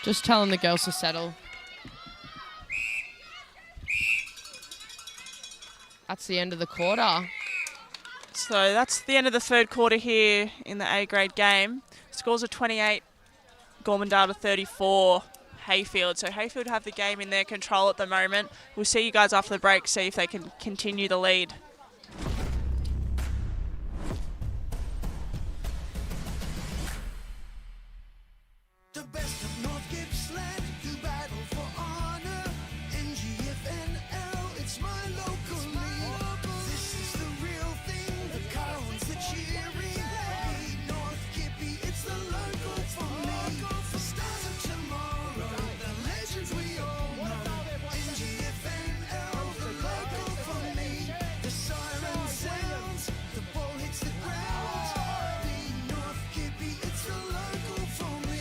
Just telling the girls to settle. That's the end of the quarter. So that's the end of the third quarter here in the A-grade game. Scores are 28, Gormandale to 34, Heyfield. So Heyfield have the game in their control at the moment. We'll see you guys after the break, see if they can continue the lead. The best of North Gippsland, who battle for honour. NGFNL, it's my local league. This is the real thing, the Cowards, the cheering. Lead North Gippy, it's the local for me. The stars of tomorrow, the legends we all know. NGFNL, the local for me. The siren sounds, the ball hits the ground. Lead North Gippy, it's the local for me.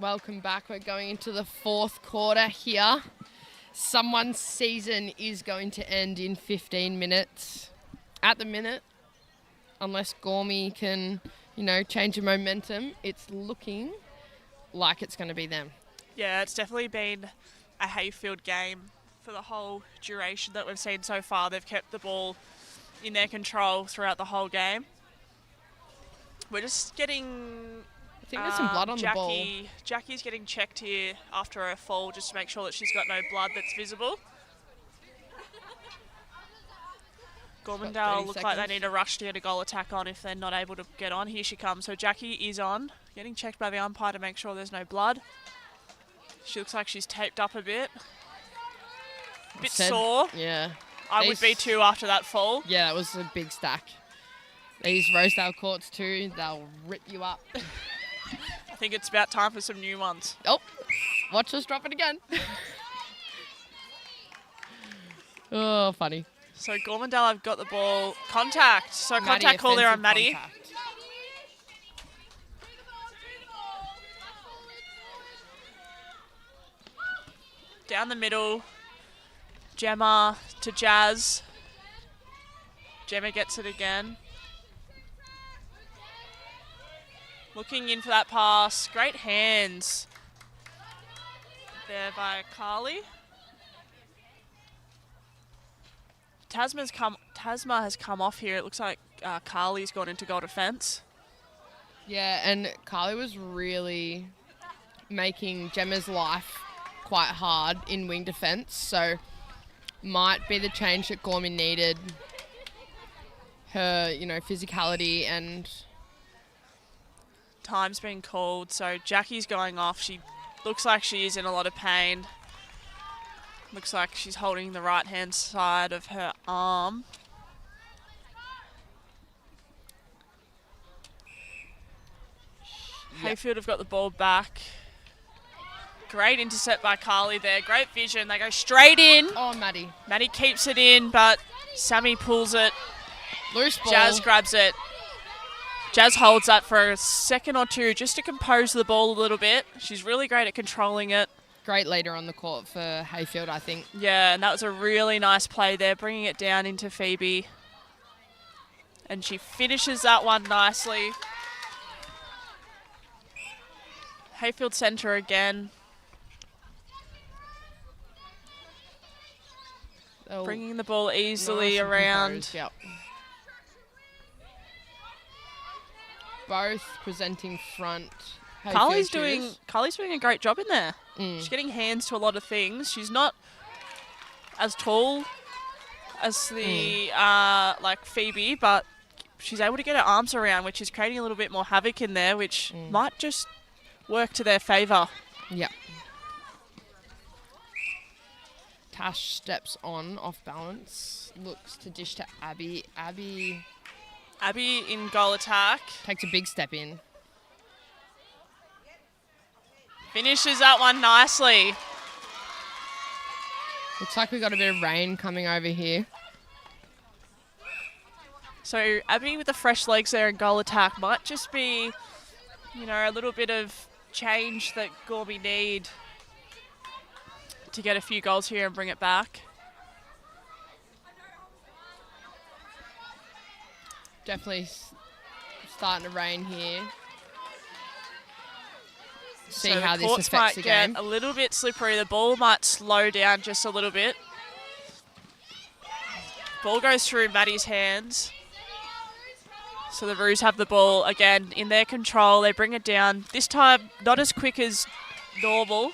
Welcome back. We're going into the fourth quarter here. Someone's season is going to end in 15 minutes. At the minute, unless Gormy can, change the momentum, it's looking like it's going to be them. Yeah, it's definitely been a Heyfield game for the whole duration that we've seen so far. They've kept the ball in their control throughout the whole game. We're just getting... I think there's some blood on the ball. Jackie's getting checked here after her fall just to make sure that she's got no blood that's visible. Gormandale look like they need a rush to get a goal attack on if they're not able to get on. Here she comes. So Jackie is on, getting checked by the umpire to make sure there's no blood. She looks like she's taped up a bit. Bit sore. Yeah. I would be too after that fall. Yeah, that was a big stack. These Rosedale courts too, they'll rip you up. I think it's about time for some new ones. Oh, watch us drop it again. Oh, funny. So Gormandale have got the ball. Contact. So Maddie, contact call there on offensive Maddie. contact. Down the middle. Gemma to Jazz. Gemma gets it again. Looking in for that pass. Great hands there by Carly. Tasma has come off here. It looks like Carly's gone into goal defence. Yeah, and Carly was really making Gemma's life quite hard in wing defence, so might be the change that Gormy needed. Her, physicality and... Time's been called, so Jackie's going off. She looks like she is in a lot of pain. Looks like she's holding the right-hand side of her arm. Yep. Heyfield have got the ball back. Great intercept by Carly there. Great vision. They go straight in. Oh, Maddie. Maddie keeps it in, but Sammy pulls it. Loose ball. Jazz grabs it. Jazz holds that for a second or two just to compose the ball a little bit. She's really great at controlling it. Great leader on the court for Heyfield, I think. Yeah, and that was a really nice play there, bringing it down into Phoebe. And she finishes that one nicely. Heyfield centre again. They'll Bringing the ball easily nice and around. composed, yep. Both presenting front. Carly's Heyfield doing a great job in there. Mm. She's getting hands to a lot of things. She's not as tall as the like Phoebe, but she's able to get her arms around, which is creating a little bit more havoc in there, which might just work to their favour. Yep. Tash steps on, off balance, looks to dish to Abby. Abby in goal attack. takes a big step in. Finishes that one nicely. Looks like we got a bit of rain coming over here. So Abby with the fresh legs there in goal attack might just be, a little bit of change that Gorby need to get a few goals here and bring it back. Definitely starting to rain here. See So how the this courts affects might the get game. a little bit slippery. The ball might slow down just a little bit. Ball goes through Maddie's hands. So the Roos have the ball again in their control. They bring it down. This time, not as quick as normal.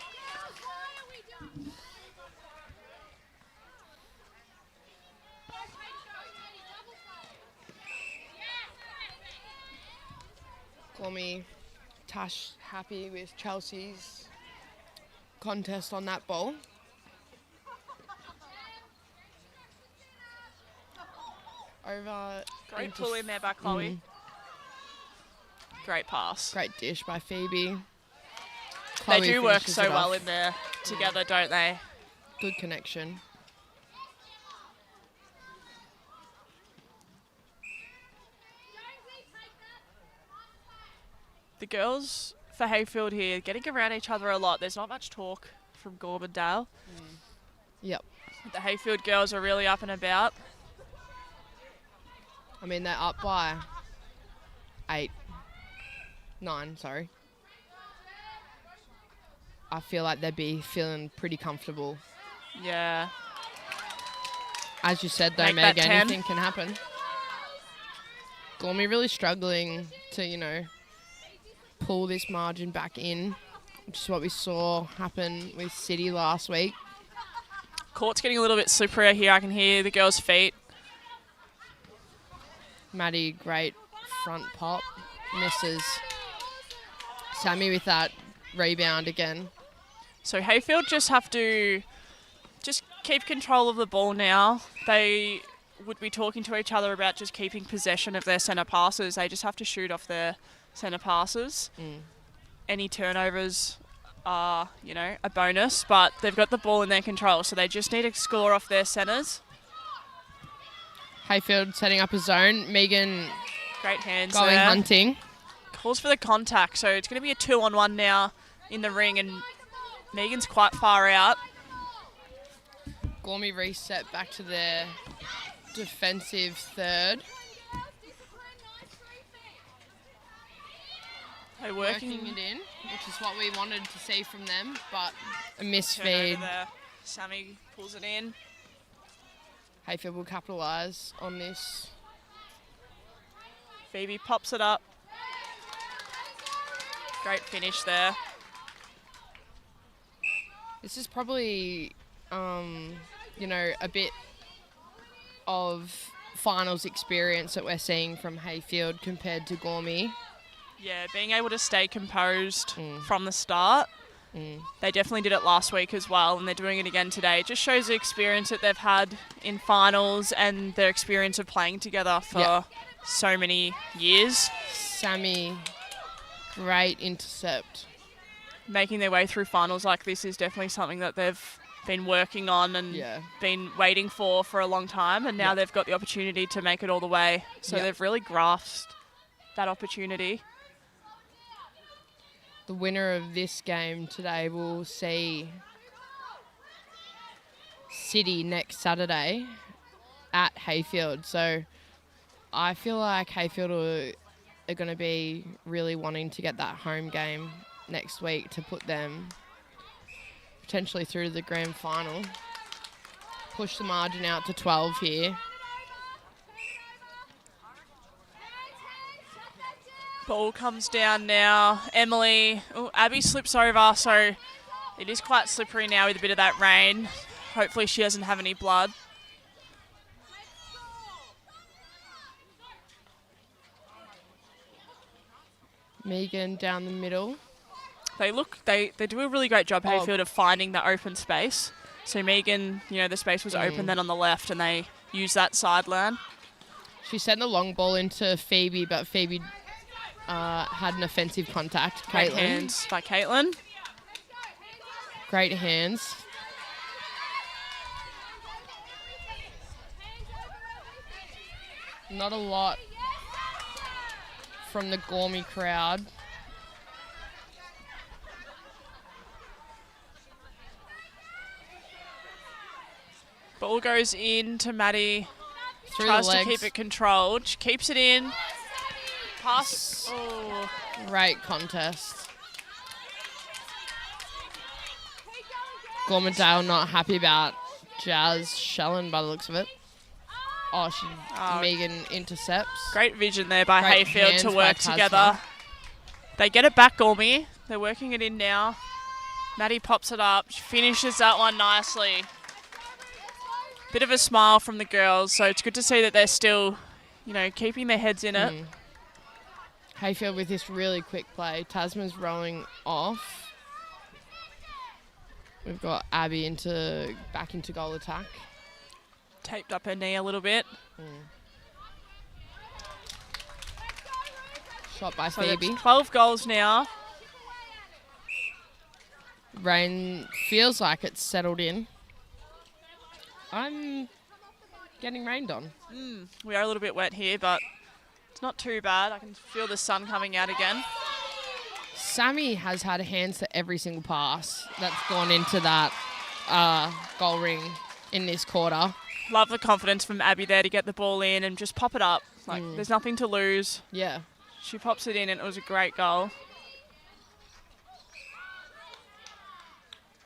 Gormy, Tash happy with Chelsea's contest on that ball. Over. Great into pull in there by Chloe. Great pass. Great dish by Phoebe. They Chloe do work finishes so it well off. in there together, don't they? Good connection. The girls for Heyfield here getting around each other a lot. There's not much talk from Gormandale. Yep. The Heyfield girls are really up and about. I mean, they're up by 9, sorry. I feel like they'd be feeling pretty comfortable. Yeah. As you said, though, Make Meg, that 10. anything can happen. Gormy really struggling to, pull this margin back in, which is what we saw happen with City last week. Court's getting a little bit slipperier here. I can hear the girls' feet. Maddie, great front pop. Misses. Sammy with that rebound again. So Heyfield just have to just keep control of the ball now. They would be talking to each other about just keeping possession of their centre passes. They just have to shoot off their centre passes. Any turnovers are, a bonus, but they've got the ball in their control, so they just need to score off their centres. Heyfield setting up a zone. Megan Great hands going there. hunting. Calls for the contact, so it's going to be a 2-on-1 now in the ring, and Megan's quite far out. Gormy reset back to their defensive third. They're Working it in, which is what we wanted to see from them, but a misfeed. Turnover there. Sammy pulls it in. Heyfield will capitalise on this. Phoebe pops it up. Great finish there. This is probably, you know, a bit of finals experience that we're seeing from Heyfield compared to Gormy. Yeah, being able to stay composed from the start. They definitely did it last week as well, and they're doing it again today. It just shows the experience that they've had in finals and their experience of playing together for so many years. Sammy, great intercept. Making their way through finals like this is definitely something that they've been working on and been waiting for a long time, and now they've got the opportunity to make it all the way. So they've really grasped that opportunity. The winner of this game today will see City next Saturday at Heyfield. So I feel like Heyfield are going to be really wanting to get that home game next week to put them potentially through to the grand final. Push the margin out to 12 here. Ball comes down now. Emily. Oh, Abby slips over, so it is quite slippery now with a bit of that rain. Hopefully she doesn't have any blood. Megan down the middle. They do a really great job, Heyfield, of finding the open space. So Megan, you know, the space was open then on the left, and they use that sideline. She sent the long ball into Phoebe, but Phoebe had an offensive contact. Great Caitlin. hands by Caitlin. Great hands. Not a lot from the Gormy crowd. Ball goes in to Maddie. Through Tries the to legs. keep it controlled. She keeps it in. Pass. Oh. Great contest. Gormandale not happy about Jazz Shellen by the looks of it. Megan intercepts. Great vision there by Great Heyfield hands to by work Tasma. together. They get it back, Gormy. They're working it in now. Maddie pops it up. She finishes that one nicely. Bit of a smile from the girls, so it's good to see that they're still, you know, keeping their heads in it. Heyfield with this really quick play. Tasma's rolling off. We've got Abby back into goal attack. Taped up her knee a little bit. Shot by So Phoebe. that's 12 goals now. Rain feels like it's settled in. I'm getting rained on. We are a little bit wet here, but it's not too bad. I can feel the sun coming out again. Sammy has had hands to every single pass that's gone into that goal ring in this quarter. Love the confidence from Abby there to get the ball in and just pop it up. Like, there's nothing to lose. Yeah. She pops it in and it was a great goal.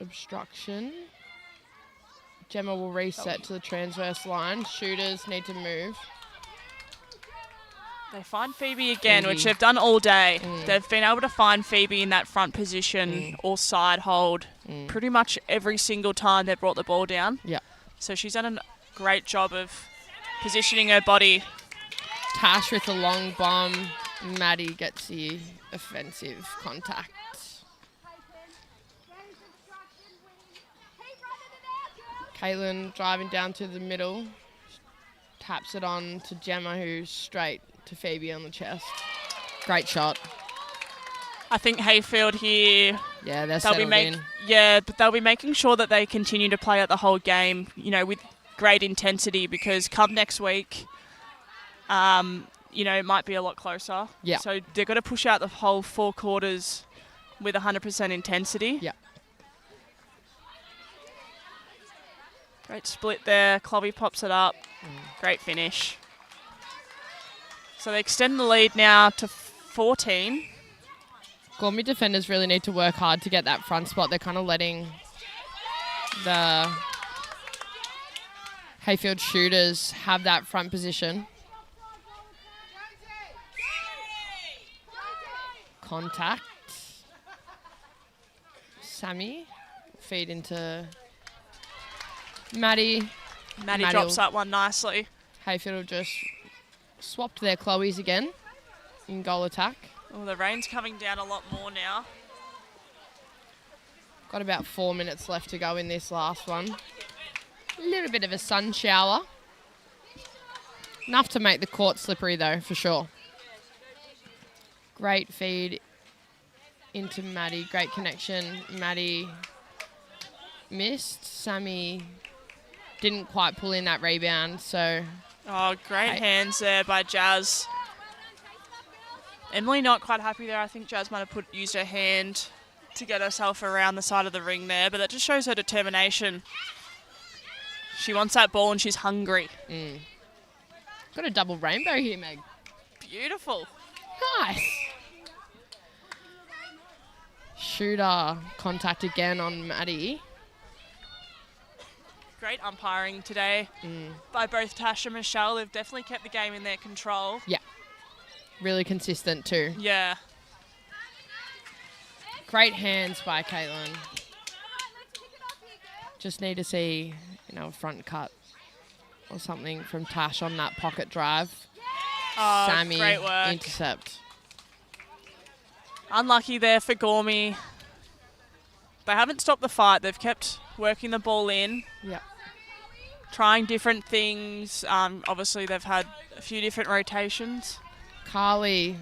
Obstruction. Gemma will reset to the transverse line. Shooters need to move. They find Phoebe again, which they've done all day. They've been able to find Phoebe in that front position or side hold pretty much every single time they've brought the ball down. Yeah. So she's done a great job of positioning her body. Tash with a long bomb. Maddie gets the offensive contact. Caitlin driving down to the middle. Taps it on to Gemma, who's straight to Phoebe on the chest. Great shot. I think Heyfield here, Yeah, they're they'll settled be in. but they'll be making sure that they continue to play out the whole game, you know, with great intensity because come next week, it might be a lot closer. Yeah. So they've got to push out the whole 4 quarters with 100% intensity. Yeah. Great split there. Clobby pops it up. Great finish. So they extend the lead now to 14. Gormy defenders really need to work hard to get that front spot. They're kind of letting the Heyfield shooters have that front position. Contact. Sammy. Feed into Maddie. Maddie drops that one nicely. Heyfield have just swapped their Chloes again in goal attack. Oh, the rain's coming down a lot more now. Got about 4 minutes left to go in this last one. A little bit of a sun shower. Enough to make the court slippery though, for sure. Great feed into Maddie. Great connection. Maddie missed. Sammy didn't quite pull in that rebound, so... Oh, great hands there by Jazz. Emily not quite happy there. I think Jazz might have used her hand to get herself around the side of the ring there, but that just shows her determination. She wants that ball and she's hungry. Got a double rainbow here, Meg. Beautiful. Nice. Shooter contact again on Maddie. Great umpiring today by both Tash and Michelle. They've definitely kept the game in their control. Yeah. Really consistent too. Yeah. Great hands by Caitlin. Just need to see, a front cut or something from Tash on that pocket drive. Oh, Sammy great work. intercept. Unlucky there for Gormy. They haven't stopped the fight. They've kept working the ball in. Yeah. Trying different things. Obviously, they've had a few different rotations. Carly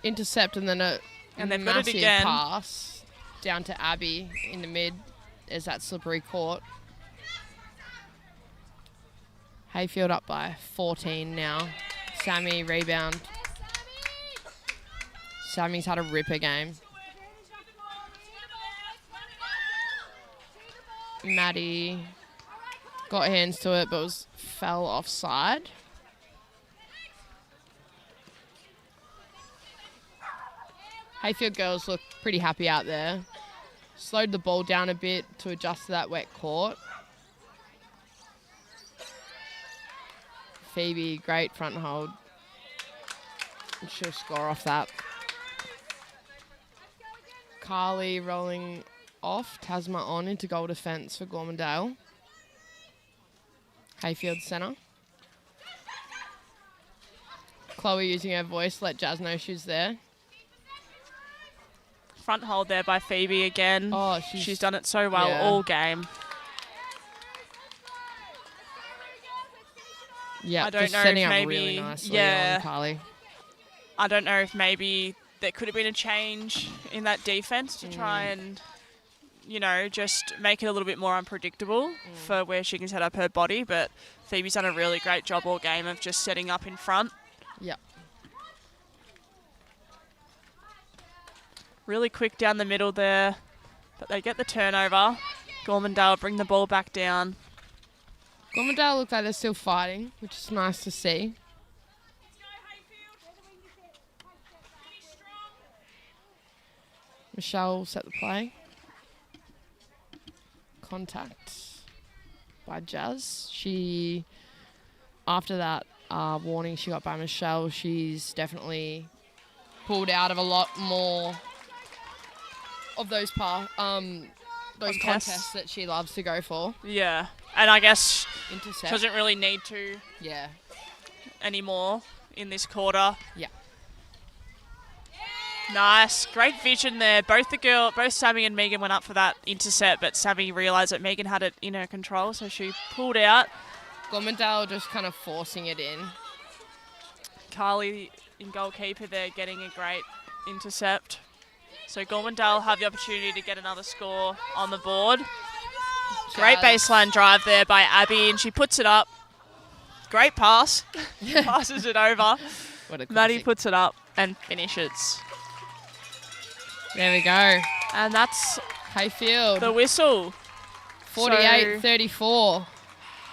intercept and then a And they've got it massive again. pass down to Abby in the mid. There's that slippery court. Heyfield up by 14 now. Sammy rebound. Sammy's had a ripper game. Maddie got hands to it but fell offside. Heyfield girls look pretty happy out there. Slowed the ball down a bit to adjust to that wet court. Phoebe, great front hold. And she'll score off that. Carly rolling off. Tasma on into goal defence for Gormandale. Heyfield centre. Chloe using her voice, let Jazz know she's there. Front hold there by Phoebe again. Oh, she's done it so well all game. Yeah, I don't just know setting if up maybe, really nicely yeah. on Carly. I don't know if maybe there could have been a change in that defense to try and, just make it a little bit more unpredictable for where she can set up her body. But Phoebe's done a really great job all game of just setting up in front. Yep. Really quick down the middle there, but they get the turnover. Gormandale bring the ball back down. Gormandale look like they're still fighting, which is nice to see. Michelle set the play. Contact by Jazz. After that warning she got by Michelle, she's definitely pulled out of a lot more of those contests that she loves to go for. Yeah, and I guess Intercept. she doesn't really need to anymore in this quarter. Yeah. Nice, great vision there. Both Sammy and Megan went up for that intercept, but Sammy realised that Megan had it in her control, so she pulled out. Gormandale just kind of forcing it in. Carly in goalkeeper there getting a great intercept. So Gormandale have the opportunity to get another score on the board. Great Jazz. baseline drive there by Abby, and she puts it up. Great pass. Passes it over. What a Maddie classic. puts it up and finishes. There we go. And that's Heyfield. the whistle. 48-34.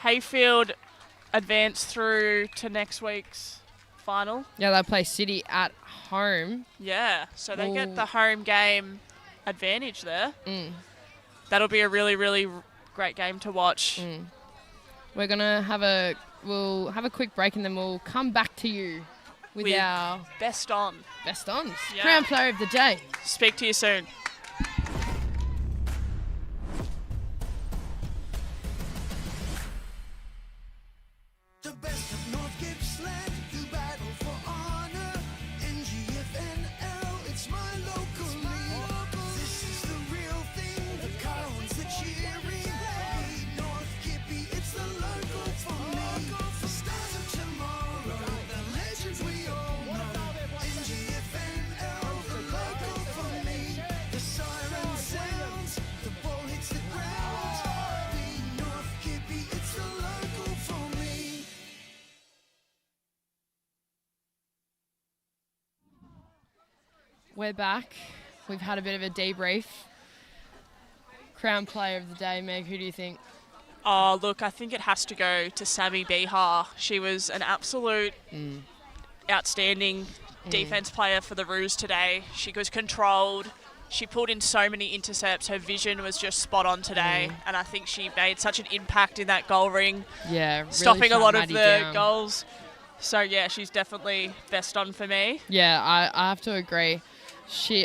Heyfield advanced through to next week's final. Yeah, they play City at home. Yeah, so they Ooh. get the home game advantage there. Mm. That'll be a really, really great game to watch. Mm. We're gonna we'll have a quick break and then we'll come back to you with our Best on. best ons. Yeah. Crown player of the day. Speak to you soon. The best of North Gippsland, who battle for honour. NGFNL, it's my local league. This is the real thing, the Carons, the cheering. Lead North Gippy, it's the local for me. The stars of tomorrow, the legends we all know. NGFNL, the local for me. The siren sounds, the ball hits the ground. Lead North Gippy, it's the local for me. We're back. We've had a bit of a debrief. Crown player of the day, Meg, who do you think? Oh, look, I think it has to go to Sammy Bihar. She was an absolute outstanding defense player for the Roos today. She was controlled. She pulled in so many intercepts. Her vision was just spot on today. And I think she made such an impact in that goal ring, Yeah, really stopping a shut lot of Maddie the down. goals. So, yeah, she's definitely best on for me. Yeah, I have to agree.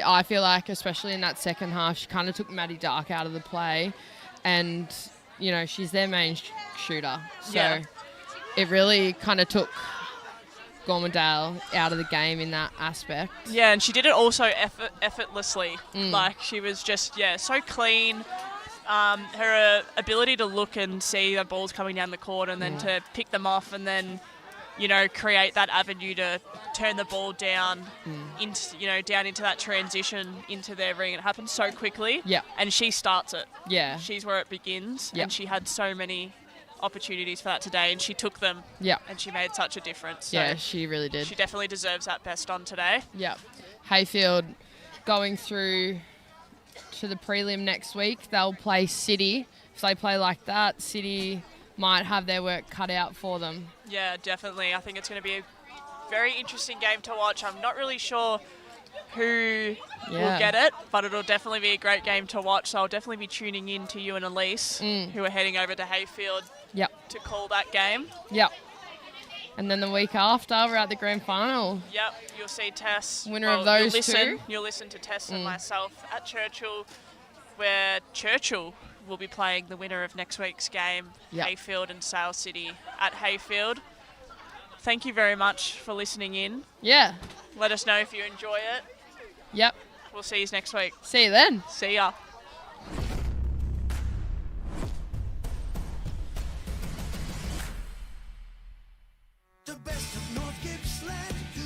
I feel like, especially in that second half, she kind of took Maddie Dark out of the play, and you know she's their main shooter. So Yeah. it really kind of took Gormandale out of the game in that aspect. Yeah, and she did it also effortlessly. Like, she was just, so clean. Her ability to look and see the balls coming down the court and then to pick them off and then, create that avenue to turn the ball down down into that transition into their ring. It happens so quickly. Yeah. And she starts it. Yeah, She's where it begins. Yeah. And she had so many opportunities for that today, and she took them. yeah, And she made such a difference. So yeah. She really did. she definitely deserves that best on today. Yeah. Heyfield going through to the prelim next week. They'll play City. If they play like that, City might have their work cut out for them. Yeah, definitely. I think it's going to be a very interesting game to watch. I'm not really sure who will get it, but it'll definitely be a great game to watch. So I'll definitely be tuning in to you and Elise, who are heading over to Heyfield Yep. to call that game. Yep. And then the week after, we're at the grand final. Yep, you'll see Tess. Winner of those two. You'll listen to Tess and myself at Churchill, where Churchill will be playing the winner of next week's game, Yep. Heyfield and Sale City at Heyfield. Thank you very much for listening in. Yeah. Let us know if you enjoy it. Yep. We'll see you next week. See you then. See ya. The best of North Gippsland, who